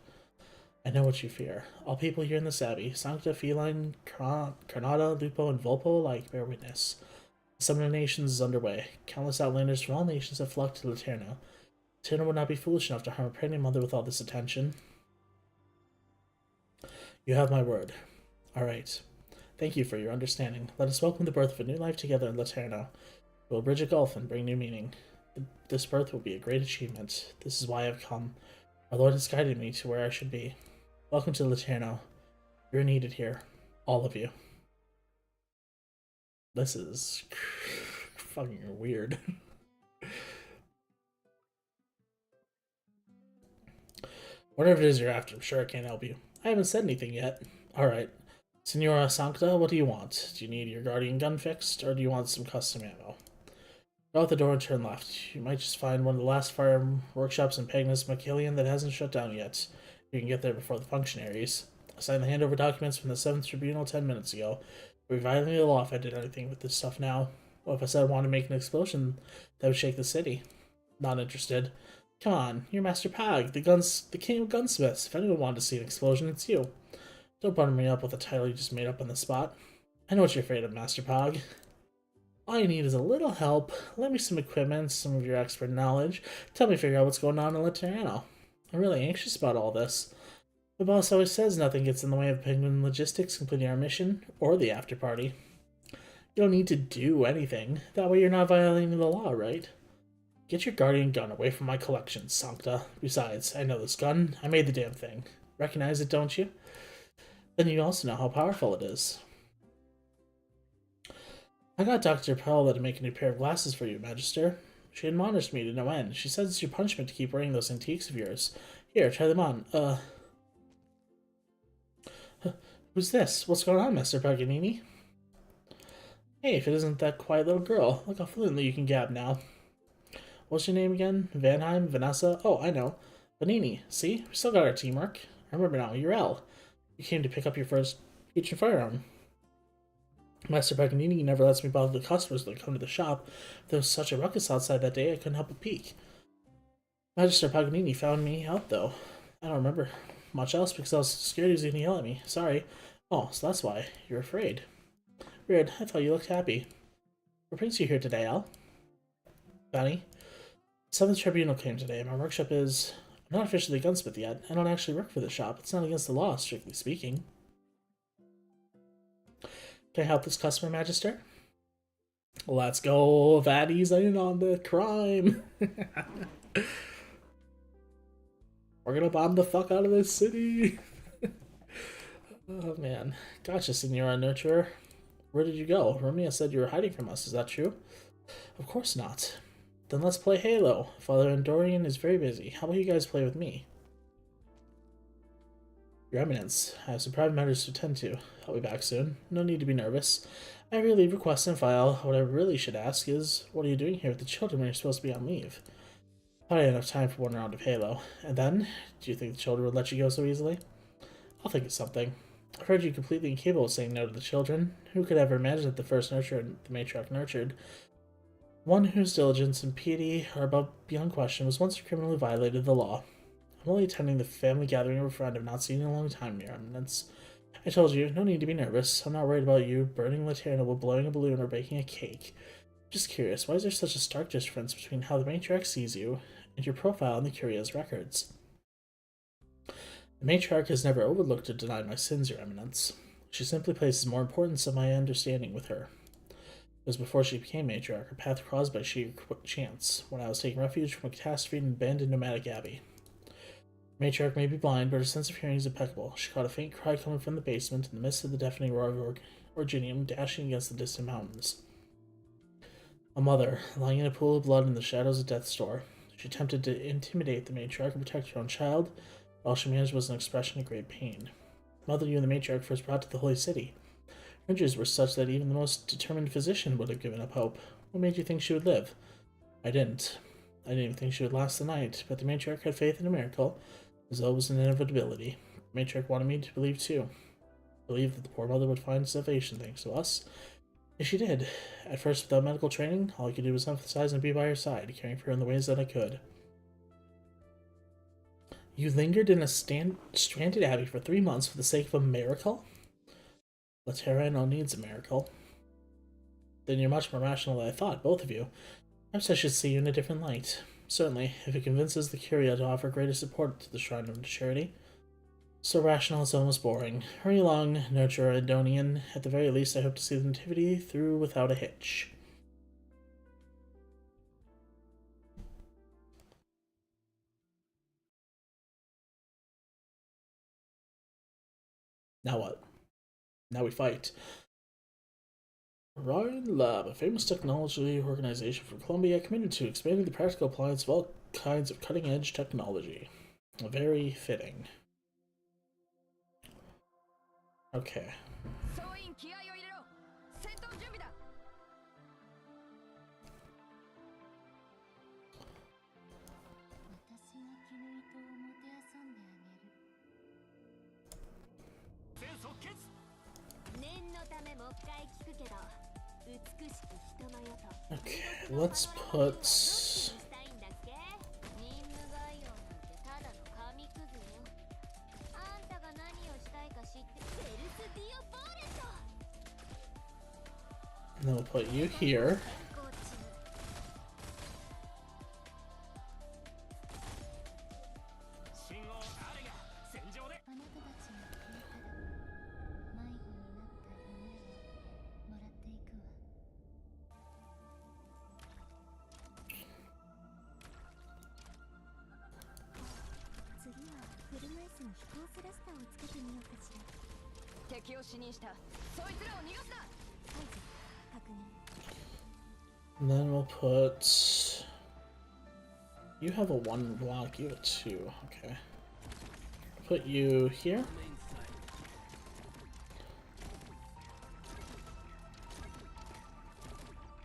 I know what you fear. All people here in the Abbey, Sancta, Feline, Carnata, Lupo, and Volpo alike bear witness. The Summoning Nations is underway. Countless outlanders from all nations have flocked to Laterno. Laterno would not be foolish enough to harm a pregnant mother with all this attention. You have my word. Alright. Thank you for your understanding. Let us welcome the birth of a new life together in Laterno. We will bridge a gulf and bring new meaning. This birth will be a great achievement. This is why I've come. Our Lord has guided me to where I should be. Welcome to Laterno. You're needed here. All of you. This is fucking weird. Whatever it is you're after, I'm sure I can't help you. I haven't said anything yet. Alright. Senora Sancta, what do you want? Do you need your guardian gun fixed, or do you want some custom ammo? Go out the door and turn left. You might just find one of the last fire workshops in Pagnus Machilean that hasn't shut down yet. You can get there before the functionaries. I signed the handover documents from the 7th Tribunal 10 minutes ago. We're violating the law if I did anything with this stuff now. Well, if I said I wanted to make an explosion, that would shake the city. Not interested. Come on, you're Master Pag, the king of gunsmiths. If anyone wanted to see an explosion, it's you. Don't butter me up with a title you just made up on the spot. I know what you're afraid of, Master Pag. All you need is a little help. Lend me some equipment, some of your expert knowledge. Tell me figure out what's going on in Laterno. I'm really anxious about all this. The boss always says nothing gets in the way of Penguin Logistics completing our mission, or the after party. You don't need to do anything. That way you're not violating the law, right? Get your guardian gun away from my collection, Sancta. Besides, I know this gun. I made the damn thing. Recognize it, don't you? Then you also know how powerful it is. I got Dr. Paola to make a new pair of glasses for you, Magister. She admonished me to no end. She says it's your punishment to keep wearing those antiques of yours. Here, try them on. Who's this? What's going on, Master Paganini? Hey, if it isn't that quiet little girl. Look how fluently you can gab now. What's your name again? Vanheim? Vanessa? Oh, I know. Vanini. See? We still got our teamwork. I remember now. You're L. You came to pick up your first feature firearm. Master Paganini never lets me bother the customers when they come to the shop. There was such a ruckus outside that day, I couldn't help but peek. Magister Paganini found me out, though. I don't remember much else because I was scared he was going to yell at me. Sorry. Oh, so that's why. You're afraid. Weird. I thought you looked happy. What brings you here today, Al? Bonnie? 7th Tribunal came today. My workshop is... I'm not officially a gunsmith yet. I don't actually work for the shop. It's not against the law, strictly speaking. Can I help this customer, Magister? Let's go. Vaddy's in on the crime. We're gonna bomb the fuck out of this city. Oh, man. Gotcha, Senora Nurturer. Where did you go? Romeo said you were hiding from us. Is that true? Of course not. Then let's play Halo. Father Andorian is very busy. How about you guys play with me? Your Eminence, I have some private matters to attend to. I'll be back soon. No need to be nervous. I have your leave request and file. What I really should ask is, what are you doing here with the children when you're supposed to be on leave? I had enough time for one round of Halo. And then, do you think the children would let you go so easily? I'll think of something. I've heard you completely incapable of saying no to the children. Who could ever imagine that the first nurturer the matriarch nurtured, one whose diligence and piety are above beyond question, was once criminally violated the law? I'm only attending the family gathering of a friend I've not seen in a long time, Your Eminence. I told you, no need to be nervous. I'm not worried about you burning Laterno while blowing a balloon or baking a cake. Just curious, why is there such a stark difference between how the matriarch sees you and your profile in the Curia's records? The matriarch has never overlooked or denied my sins, Your Eminence. She simply places more importance on my understanding with her. It was before she became matriarch, her path crossed by sheer chance, when I was taking refuge from a catastrophe in an abandoned nomadic abbey. The matriarch may be blind, but her sense of hearing is impeccable. She caught a faint cry coming from the basement in the midst of the deafening roar of Orginium dashing against the distant mountains. A mother, lying in a pool of blood in the shadows of death's door. She attempted to intimidate the matriarch and protect her own child. All she managed was an expression of great pain. Mother, you and the matriarch first brought to the holy city. Her injuries were such that even the most determined physician would have given up hope. What made you think she would live? I didn't. I didn't even think she would last the night, but the matriarch had faith in a miracle, as though it was an inevitability. The matriarch wanted me to believe too. Believe that the poor mother would find salvation thanks to us. And she did. At first, without medical training, all I could do was emphasize and be by her side, caring for her in the ways that I could. You lingered in a stranded abbey for 3 months for the sake of a miracle? Laterra needs a miracle. Then you're much more rational than I thought, both of you. Perhaps I should see you in a different light. Certainly, if it convinces the Curia to offer greater support to the Shrine of Charity. So rational it's almost boring. Hurry along, nurture Adonian. At the very least, I hope to see the Nativity through without a hitch. Now what? Now we fight. Ryan Lab, a famous technology organization from Colombia committed to expanding the practical appliance of all kinds of cutting-edge technology. Very fitting. Okay. Okay, let's put... And then we'll put you here. And then we'll put... You have a 1 block, you have a 2. Okay. Put you here.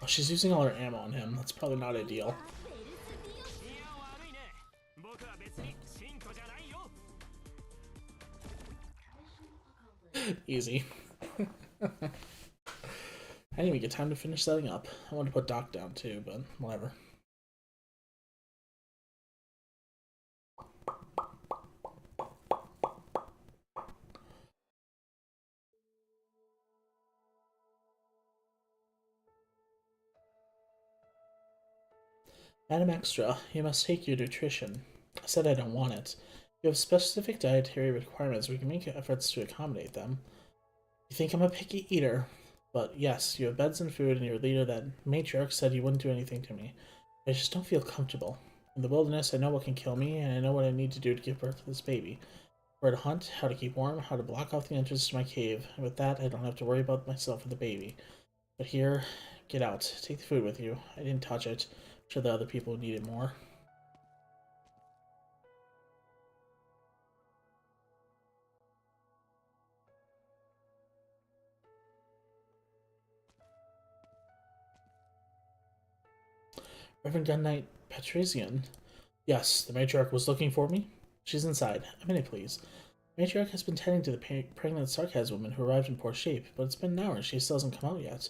Oh, she's using all her ammo on him. That's probably not ideal. Easy. I didn't even get time to finish setting up. I wanted to put Doc down too, but whatever. Madam Extra, you must take your nutrition. I said I don't want it. You have specific dietary requirements. We can make efforts to accommodate them. You think I'm a picky eater? But yes, you have beds and food, and your leader, that matriarch, said you wouldn't do anything to me. I just don't feel comfortable. In the wilderness, I know what can kill me, and I know what I need to do to give birth to this baby. Where to hunt, how to keep warm, how to block off the entrance to my cave, and with that, I don't have to worry about myself or the baby. But here, get out. Take the food with you. I didn't touch it. I'm sure the other people would need it more. Reverend Gun Knight Patrician. Yes, the matriarch was looking for me. She's inside. A minute, please. The matriarch has been tending to the pregnant Sarkaz woman who arrived in poor shape, but it's been an hour and she still hasn't come out yet.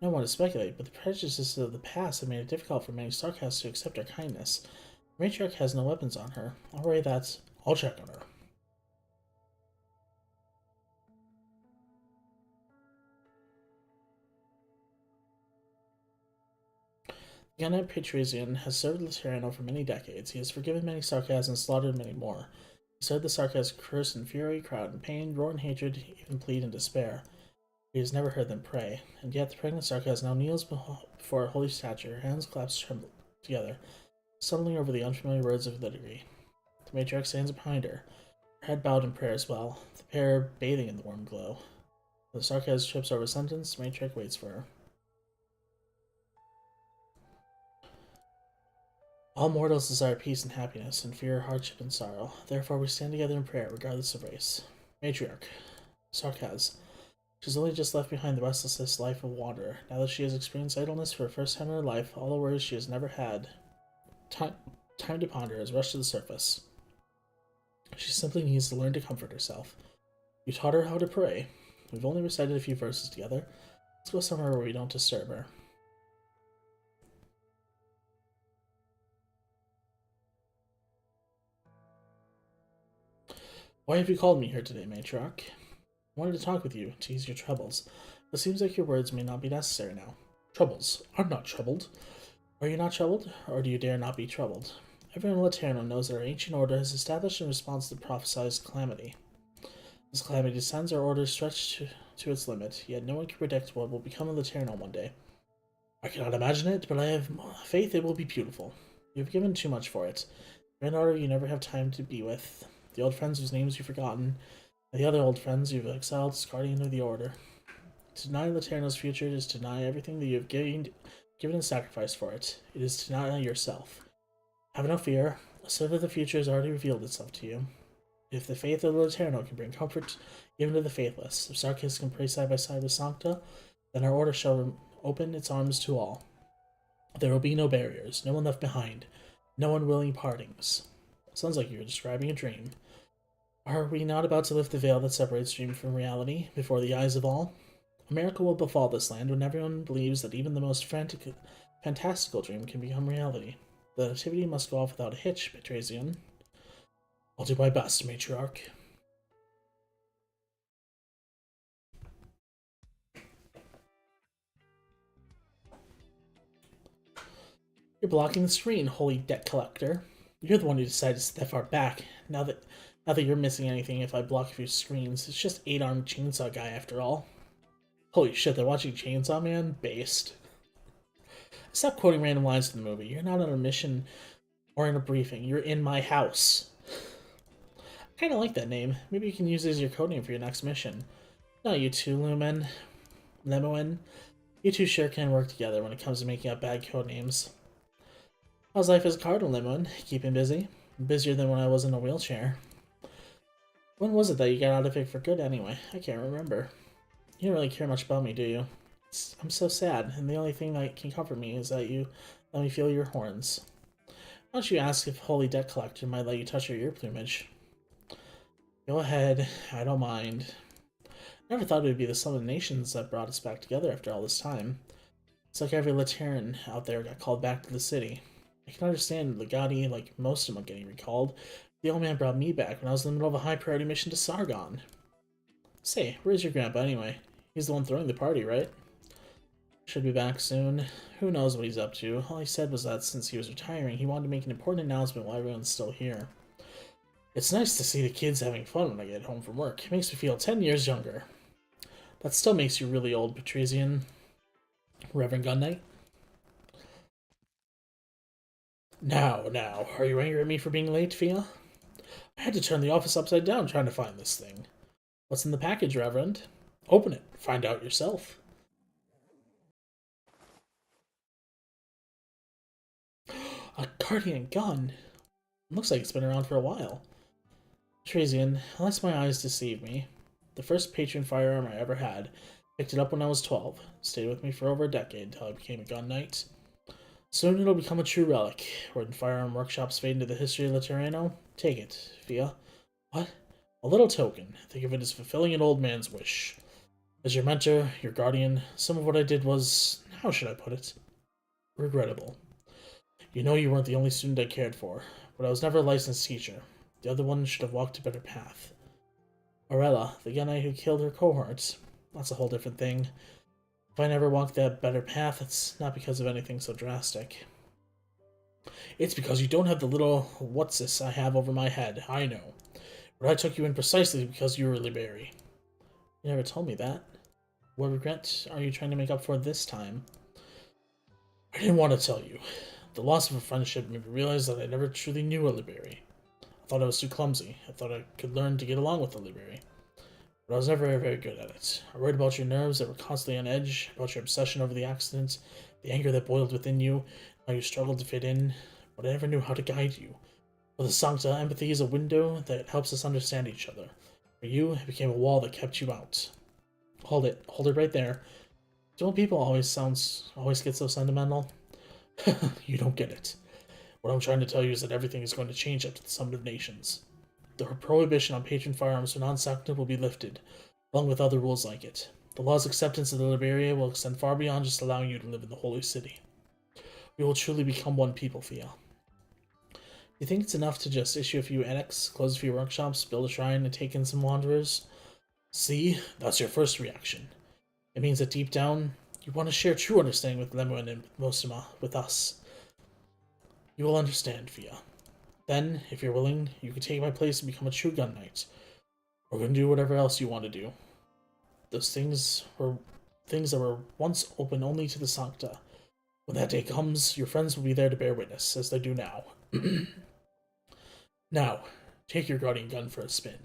No one to speculate, but the prejudices of the past have made it difficult for many Sarkaz to accept our kindness. The matriarch has no weapons on her. I'll worry that. I'll check on her. The Gunnet Patrician has served Laterano for many decades. He has forgiven many Sarkaz and slaughtered many more. He heard the Sarkaz curse in fury, cry out in pain, roar in hatred, even plead in despair. He has never heard them pray, and yet the pregnant Sarkaz now kneels before a holy statue, her hands clasped together, stumbling over the unfamiliar words of liturgy. The matriarch stands behind her, her head bowed in prayer as well, the pair bathing in the warm glow. When the Sarkaz trips over a sentence, the matriarch waits for her. All mortals desire peace and happiness, and fear hardship and sorrow. Therefore we stand together in prayer, regardless of race. Matriarch. Sarkaz. She's only just left behind the restless life of wanderer. Now that she has experienced idleness for the first time in her life, all the worries she has never had, time to ponder, has rushed to the surface. She simply needs to learn to comfort herself. You taught her how to pray. We've only recited a few verses together. Let's go somewhere where we don't disturb her. Why have you called me here today, matriarch? I wanted to talk with you, to ease your troubles. It seems like your words may not be necessary now. Troubles? I'm not troubled. Are you not troubled, or do you dare not be troubled? Everyone in Laterno knows that our ancient order has established in response to the prophesied calamity. As calamity descends, our order is stretched to its limit, yet no one can predict what will become of Laterno one day. I cannot imagine it, but I have faith it will be beautiful. You have given too much for it. Your order you never have time to be with, the old friends whose names you've forgotten, and the other old friends you've exiled as guardian of the order. To deny Laterno's future is to deny everything that you have given and sacrificed for it. It is to deny yourself. Have no fear. A sliver of the future has already revealed itself to you. If the faith of the Laterno can bring comfort even to the faithless, if Sarkis can pray side by side with Sancta, then our order shall open its arms to all. There will be no barriers, no one left behind, no unwilling partings. Sounds like you're describing a dream. Are we not about to lift the veil that separates dream from reality before the eyes of all? A miracle will befall this land when everyone believes that even the most fantastical dream can become reality. The nativity must go off without a hitch, Petrasian. I'll do my best, matriarch. You're blocking the screen, holy debt collector. You're the one who decided to step far back. Now that you're missing anything if I block a few screens, it's just 8-armed chainsaw guy after all. Holy shit, they're watching Chainsaw Man? Based. Stop quoting random lines from the movie. You're not on a mission or in a briefing. You're in my house. I kinda like that name. Maybe you can use it as your codename for your next mission. No, you two, Lemoen. You two sure can work together when it comes to making up bad codenames. How's life as a cardinal, Lemoen? Keeping busy? Busier than when I was in a wheelchair. When was it that you got out of it for good anyway? I can't remember. You don't really care much about me, do you? I'm so sad, and the only thing that can comfort me is that you let me feel your horns. Why don't you ask if Holy Debt Collector might let you touch your ear plumage? Go ahead, I don't mind. Never thought it would be the Southern Nations that brought us back together after all this time. It's like every Lateran out there got called back to the city. I can understand Legati, like most of them, getting recalled. The old man brought me back when I was in the middle of a high-priority mission to Sargon. Say, where's your grandpa anyway? He's the one throwing the party, right? Should be back soon. Who knows what he's up to? All he said was that since he was retiring, he wanted to make an important announcement while everyone's still here. It's nice to see the kids having fun when I get home from work. It makes me feel 10 years younger. That still makes you really old, Patrician. Reverend Gun Now, are you angry at me for being late, Fia? I had to turn the office upside down trying to find this thing. What's in the package, Reverend? Open it. Find out yourself. A Guardian gun. Looks like it's been around for a while. Trazian, unless my eyes deceive me, the first patron firearm I ever had. Picked it up when I was 12. Stayed with me for over a decade until I became a gun knight. Soon it'll become a true relic. When firearm workshops fade into the history of Laterano, take it, Fia. What? A little token. Think of it as fulfilling an old man's wish. As your mentor, your guardian, some of what I did was, how should I put it? Regrettable. You know you weren't the only student I cared for, but I was never a licensed teacher. The other one should have walked a better path. Aurella, the gun knight who killed her cohorts, that's a whole different thing. If I never walked that better path, it's not because of anything so drastic. It's because you don't have the little what's-this I have over my head, I know. But I took you in precisely because you were Liberi. You never told me that. What regret are you trying to make up for this time? I didn't want to tell you. The loss of a friendship made me realize that I never truly knew a Liberi. I thought I was too clumsy. I thought I could learn to get along with a Liberi. But I was never very good at it. I worried about your nerves that were constantly on edge, about your obsession over the accident, the anger that boiled within you, how you struggled to fit in, but I never knew how to guide you. For the Sancta, empathy is a window that helps us understand each other. For you, it became a wall that kept you out. Hold it right there. Don't people always get so sentimental? You don't get it. What I'm trying to tell you is that everything is going to change after the Summit of Nations. The prohibition on patron firearms for non-Sancta will be lifted, along with other rules like it. The law's acceptance of the Liberia will extend far beyond just allowing you to live in the Holy City. We will truly become one people, Fia. You think it's enough to just issue a few edicts, close a few workshops, build a shrine, and take in some wanderers? See, that's your first reaction. It means that deep down, you want to share true understanding with Lemuel and Mosima, with us. You will understand, Fia. Then, if you're willing, you can take my place and become a true gun knight. Or can do whatever else you want to do. Those things were things that were once open only to the Sancta. When that day comes, your friends will be there to bear witness, as they do now. Now, take your guardian gun for a spin.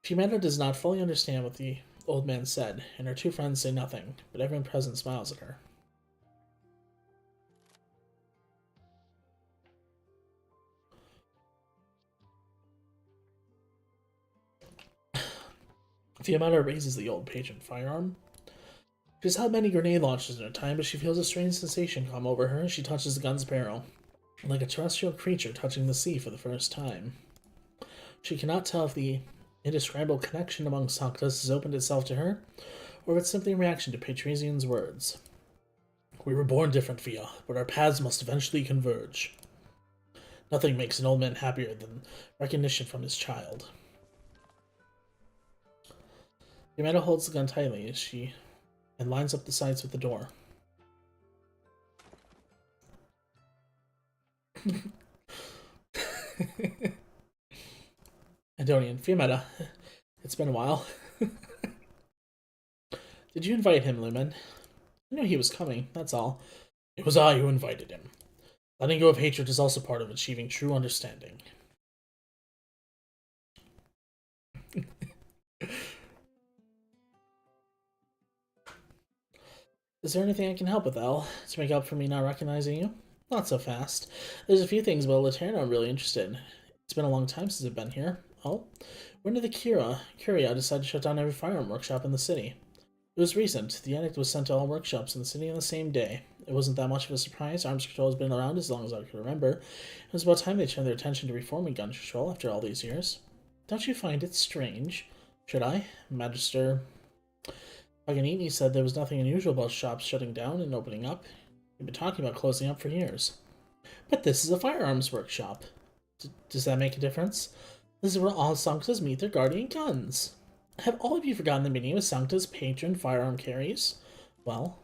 Fiametta does not fully understand what the old man said, and her two friends say nothing, but everyone present smiles at her. Fiametta raises the old patron firearm. She's had many grenade launches in her time, but she feels a strange sensation come over her as she touches the gun's barrel, like a terrestrial creature touching the sea for the first time. She cannot tell if the indescribable connection among Sanctas has opened itself to her, or if it's simply a reaction to Patrician's words. We were born different, Fia, but our paths must eventually converge. Nothing makes an old man happier than recognition from his child. Yamada holds the gun tightly as she lines up the sights with the door. Antonian, Fiametta, it's been a while. Did you invite him, Lumen? I knew he was coming, that's all. It was I who invited him. Letting go of hatred is also part of achieving true understanding. Is there anything I can help with, El, to make up for me not recognizing you? Not so fast. There's a few things about Laterna I'm really interested in. It's been a long time since I've been here. Oh? When did the Curia decide to shut down every firearm workshop in the city? It was recent. The edict was sent to all workshops in the city on the same day. It wasn't that much of a surprise. Arms control has been around as long as I can remember. It was about time they turned their attention to reforming gun control after all these years. Don't you find it strange? Should I? Magister Paganini said there was nothing unusual about shops shutting down and opening up. We've been talking about closing up for years. But this is a firearms workshop. Does that make a difference? This is where all Sanctas meet their guardian guns. Have all of you forgotten the meaning of Sancta's patron firearm carries? Well...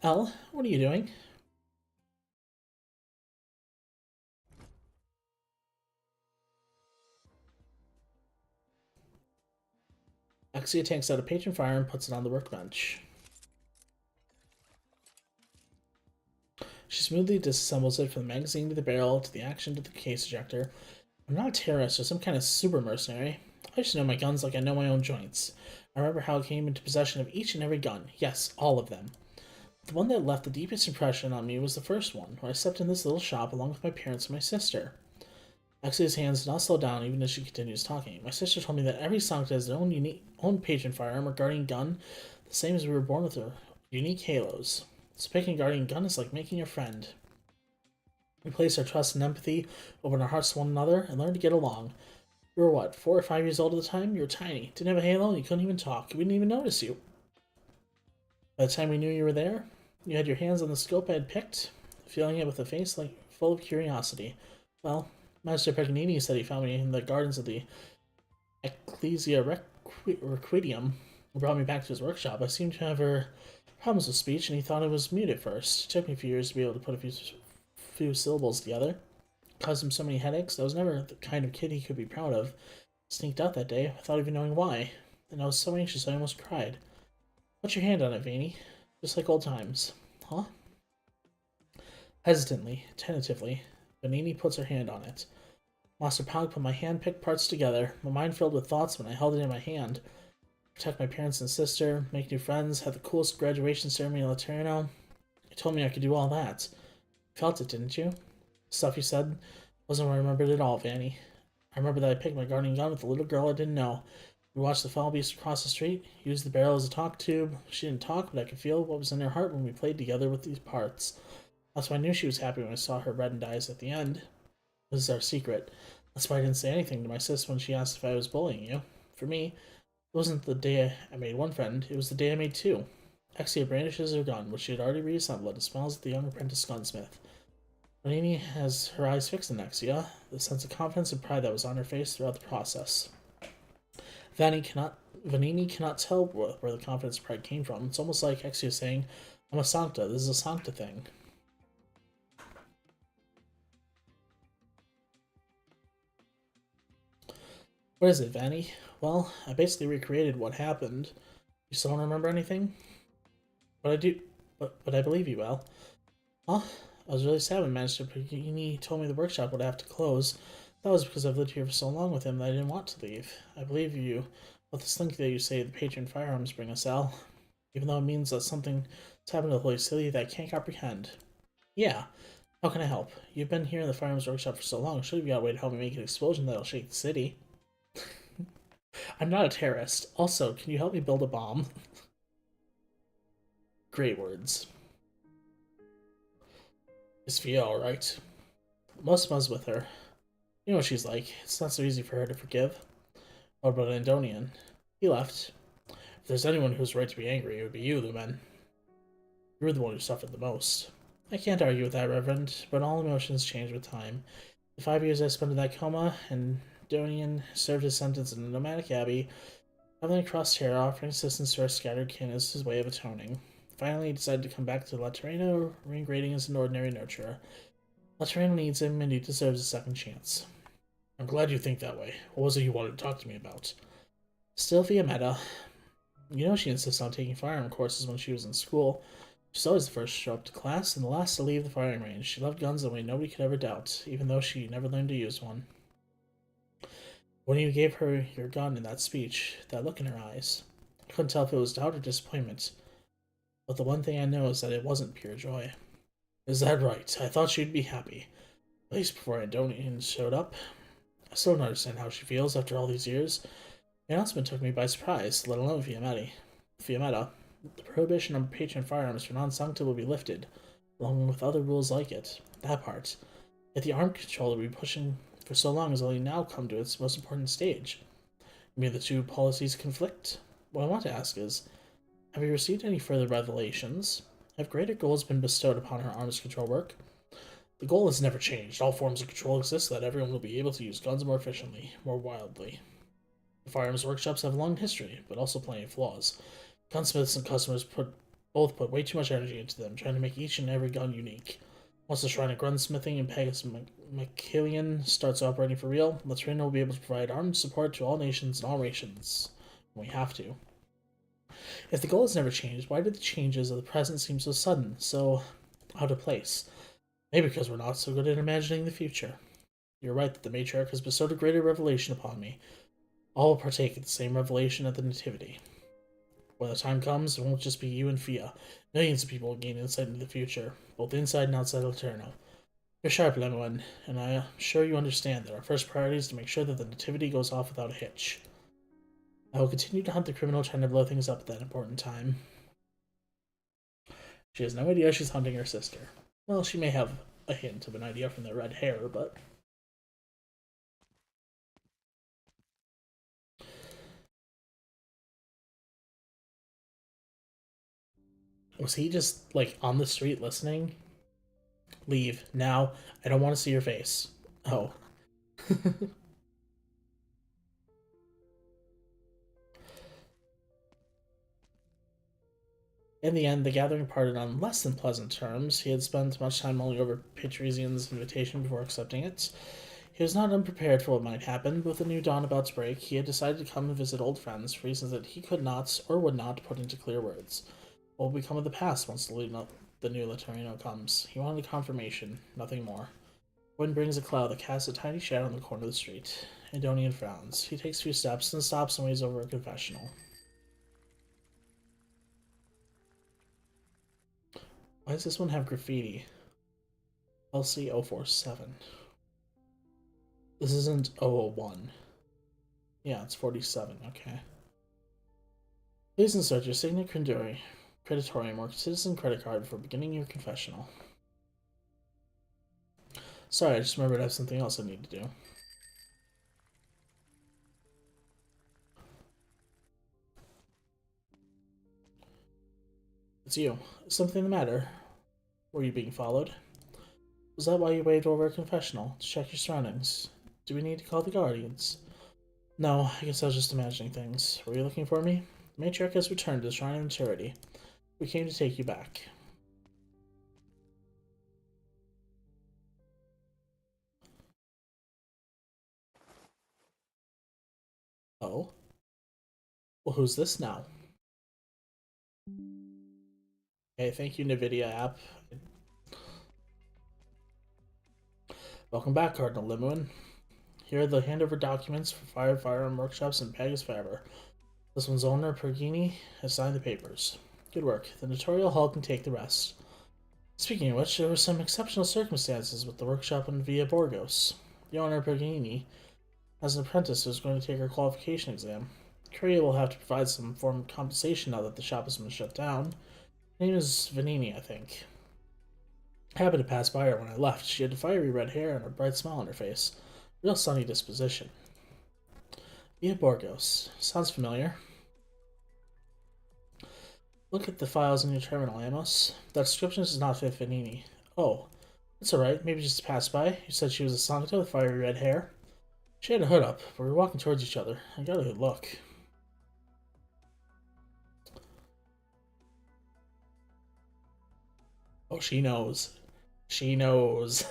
El, what are you doing? Exia takes out a patron fire and puts it on the workbench. She smoothly disassembles it from the magazine to the barrel to the action to the case ejector. I'm not a terrorist or some kind of super mercenary. I just know my guns like I know my own joints. I remember how I came into possession of each and every gun. Yes, all of them. The one that left the deepest impression on me was the first one, where I stepped in this little shop along with my parents and my sister. Exia's hands did not slow down even as she continues talking. My sister told me that every Sancta has their own patron firearm or guardian gun, the same as we were born with their unique halos. So picking a guardian gun is like making a friend. We place our trust and empathy, open our hearts to one another, and learn to get along. You were what, 4 or 5 years old at the time? You were tiny, didn't have a halo, and you couldn't even talk. We didn't even notice you. By the time we knew you were there, you had your hands on the scope I had picked, feeling it with a face like full of curiosity. Well, Master Paganini said he found me in the gardens of the Ecclesia Requidium and brought me back to his workshop. I seemed to have problems with speech, and he thought I was mute at first. It took me a few years to be able to put a few syllables together. It caused him so many headaches. I was never the kind of kid he could be proud of. Sneaked out that day without even knowing why, and I was so anxious I almost cried. Put your hand on it, Vaney. Just like old times. Huh? Hesitantly, tentatively, Vanini puts her hand on it. Master Pog put my hand-picked parts together, my mind filled with thoughts when I held it in my hand. Protect my parents and sister, make new friends, have the coolest graduation ceremony in Laterno. You told me I could do all that. You felt it, didn't you? The stuff you said wasn't what I remembered at all, Vanny. I remember that I picked my guardian gun with a little girl I didn't know. We watched the foul beast across the street, used the barrel as a talk tube. She didn't talk, but I could feel what was in her heart when we played together with these parts. That's why I knew she was happy when I saw her reddened eyes at the end. This is our secret. That's why I didn't say anything to my sis when she asked if I was bullying you. For me, it wasn't the day I made one friend, it was the day I made 2. Exia brandishes her gun, which she had already reassembled, and smiles at the young apprentice gunsmith. Vanini has her eyes fixed on Exia, the sense of confidence and pride that was on her face throughout the process. Vanini cannot tell where the confidence and pride came from. It's almost like Exia saying, I'm a Sancta, this is a Sancta thing. What is it, Vanny? Well, I basically recreated what happened. You still don't remember anything? But I do. But I believe you, Al. Huh? I was really sad when Master Pagini told me the workshop would have to close. That was because I've lived here for so long with him that I didn't want to leave. I believe you. But this link that you say the patron firearms bring us, Al, even though it means that something's happened to the Holy City that I can't comprehend. Yeah. How can I help? You've been here in the firearms workshop for so long. Should have got a way to help me make an explosion that'll shake the city. I'm not a terrorist. Also, can you help me build a bomb? Great words. Is Fia alright? Most was with her. You know what she's like. It's not so easy for her to forgive. What about Andonian? He left. If there's anyone who's right to be angry, it would be you, Lumen. You were the one who suffered the most. I can't argue with that, Reverend, but all emotions change with time. The 5 years I spent in that coma, Andonian served his sentence in a nomadic abbey, traveling across Terra, offering assistance to our scattered kin as his way of atoning. Finally, he decided to come back to Laterano, reintegrating as an ordinary nurturer. Laterano needs him, and he deserves a second chance. I'm glad you think that way. What was it you wanted to talk to me about? Sylvia Meta. You know she insists on taking firearm courses when she was in school. She's always the first to show up to class and the last to leave the firing range. She loved guns in a way nobody could ever doubt, even though she never learned to use one. When you gave her your gun in that speech, that look in her eyes, I couldn't tell if it was doubt or disappointment. But the one thing I know is that it wasn't pure joy. Is that right? I thought she'd be happy. At least before Andonian showed up. I still don't understand how she feels after all these years. The announcement took me by surprise, let alone Fiametta. The prohibition on patron firearms for non-sancta will be lifted, along with other rules like it. That part. Yet the arm control that we've been pushing for so long has only now come to its most important stage. You mean the two policies conflict? What I want to ask is, have you received any further revelations? Have greater goals been bestowed upon her arms control work? The goal has never changed. All forms of control exist so that everyone will be able to use guns more efficiently, more wildly. The firearms workshops have a long history, but also plenty of flaws. Gunsmiths and customers both put way too much energy into them, trying to make each and every gun unique. Once the Shrine of Gunsmithing and Pegasus McKillian starts operating for real, Latrina will be able to provide armed support to all nations and all rations. We have to. If the goal has never changed, why do the changes of the present seem so sudden, so out of place? Maybe because we're not so good at imagining the future. You're right that the matriarch has bestowed a greater revelation upon me. All will partake of the same revelation at the Nativity. When the time comes, it won't just be you and Fia. Millions of people will gain insight into the future, both inside and outside of Laterno. You're sharp, Lemoine, and I am sure you understand that our first priority is to make sure that the Nativity goes off without a hitch. I will continue to hunt the criminal trying to blow things up at that important time. She has no idea she's hunting her sister. Well, she may have a hint of an idea from their red hair, but... Was he just, like, on the street listening? Leave, now. I don't want to see your face. Oh. In the end, the gathering parted on less than pleasant terms. He had spent much time mulling over Patrician's invitation before accepting it. He was not unprepared for what might happen, but with a new dawn about to break, he had decided to come and visit old friends for reasons that he could not, or would not, put into clear words. What will become of the past once the new Laterino comes? He wanted a confirmation, nothing more. Wind brings a cloud that casts a tiny shadow on the corner of the street. Andonian frowns. He takes a few steps, and stops and waits over a confessional. Why does this one have graffiti? LC047. This isn't 001. Yeah, it's 47, okay. Please insert your signet creditorium or citizen credit card before beginning your confessional. Sorry, I just remembered I have something else I need to do. It's you. Is something the matter? Were you being followed? Was that why you waved over a confessional? To check your surroundings? Do we need to call the guardians? No, I guess I was just imagining things. Were you looking for me? The matriarch has returned to the Shrine of Maturity. We came to take you back. Oh? Well, who's this now? Okay, thank you, NVIDIA app. Welcome back, Cardinal Limuin. Here are the handover documents for Firearm Workshops in Pagus Faber. This one's owner, Pergini, has signed the papers. Good work. The Notorial Hall can take the rest. Speaking of which, there were some exceptional circumstances with the workshop in Via Borgos. The owner, Pergini, has an apprentice who's going to take her qualification exam. Curia will have to provide some form of compensation now that the shop has been shut down. Her name is Vanini, I think. I happened to pass by her when I left. She had fiery red hair and a bright smile on her face. Real sunny disposition. Via Borgos. Sounds familiar. Look at the files in your terminal, Amos. That description does not fit Vanini. Oh, that's alright. Maybe just pass by. You said she was a Sancta with fiery red hair. She had a hood up, but we were walking towards each other. I got a good look. Oh, she knows. She knows.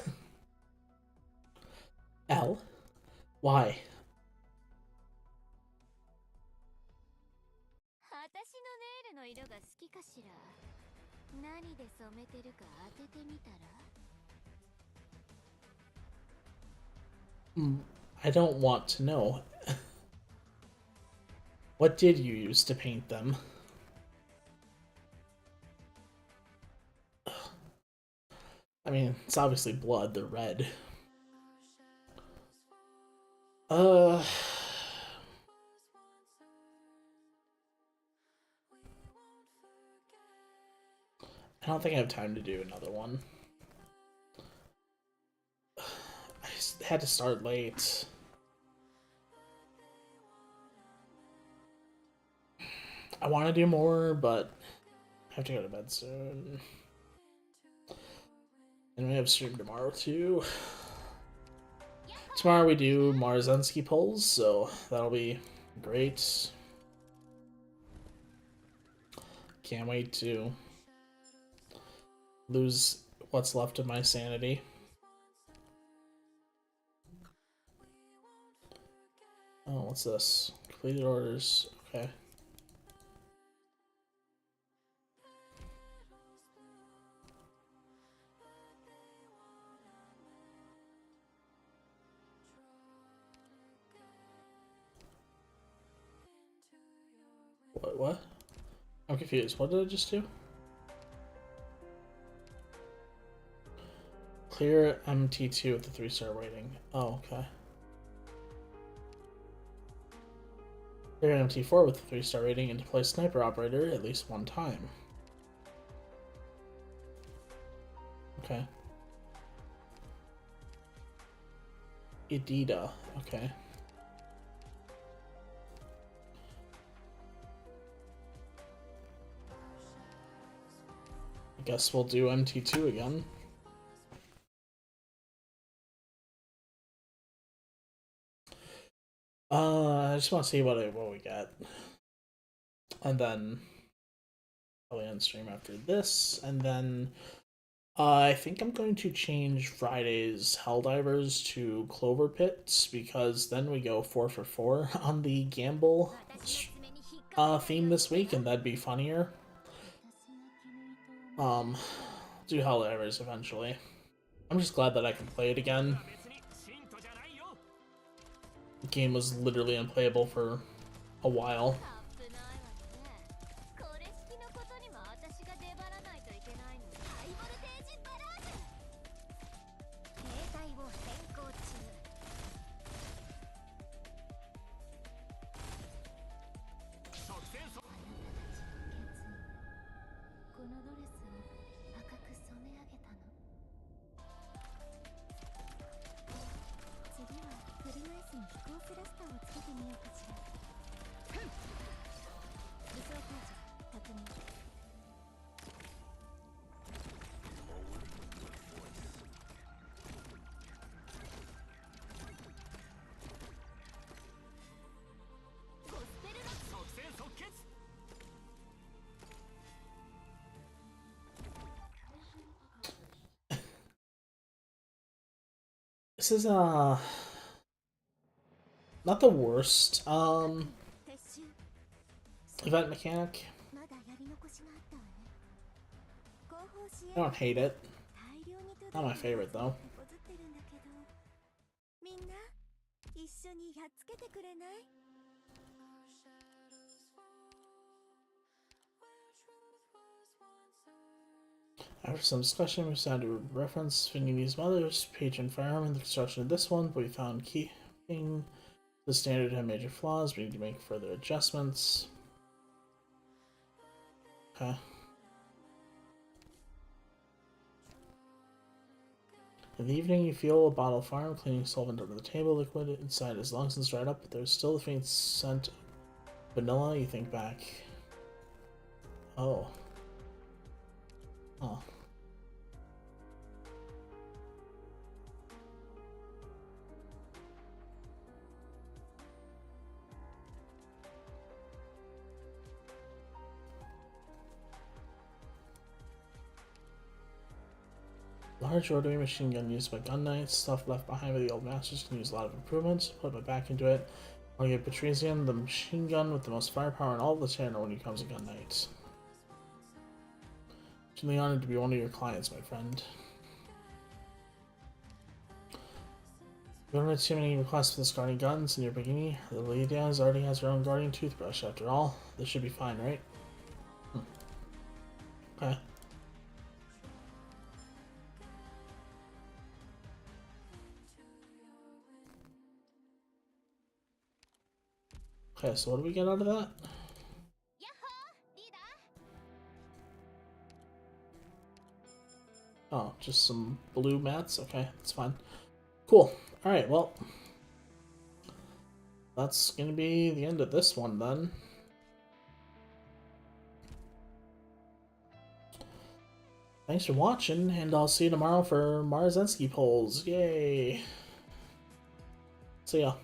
L? Why? 私のネイルの色が好きかしら。何で染めてるか当ててみたら。I don't want to know. What did you use to paint them? I mean, it's obviously blood, they're red. I don't think I have time to do another one. I just had to start late. I want to do more, but I have to go to bed soon. And we have stream tomorrow too. Tomorrow we do Marzensky polls, so that'll be great. Can't wait to lose what's left of my sanity. Oh, what's this? Completed orders. Okay. What? I'm confused. What did I just do? Clear MT2 with the 3-star rating. Oh, okay. Clear MT4 with the 3-star rating and deploy sniper operator at least one time. Okay. Idida. Okay. I guess we'll do MT2 again. I just want to see what we get. And then probably end stream after this, and then I think I'm going to change Friday's Helldivers to Clover Pits because then we go 4 for 4 on the gamble theme this week, and that'd be funnier. Do Helldivers eventually. I'm just glad that I can play it again. The game was literally unplayable for a while. This is not the worst event mechanic. I don't hate it. Not my favorite though. After some discussion, we decided to reference Finini's mother's patron firearm in the construction of this one, but we found keeping the standard had major flaws. We need to make further adjustments. Okay. In the evening, you feel a bottle of firearm cleaning solvent under the table. Liquid inside is long since dried up, but there's still a faint scent of vanilla. You think back. Oh. Oh. Large rotary machine gun used by gun knights. Stuff left behind by the old masters can use a lot of improvements. Put my back into it. I'll give Patrician the machine gun with the most firepower in all of the channel when he becomes a gun knight. Truly honored to be one of your clients, my friend. You don't have too many requests for this guarding guns in your bikini. The lady already has her own guardian toothbrush after all. This should be fine, right? Okay. Okay, so what do we get out of that? Oh, just some blue mats? Okay, that's fine. Cool. Alright, well. That's gonna be the end of this one then. Thanks for watching, and I'll see you tomorrow for Marzensky polls. Yay! See ya.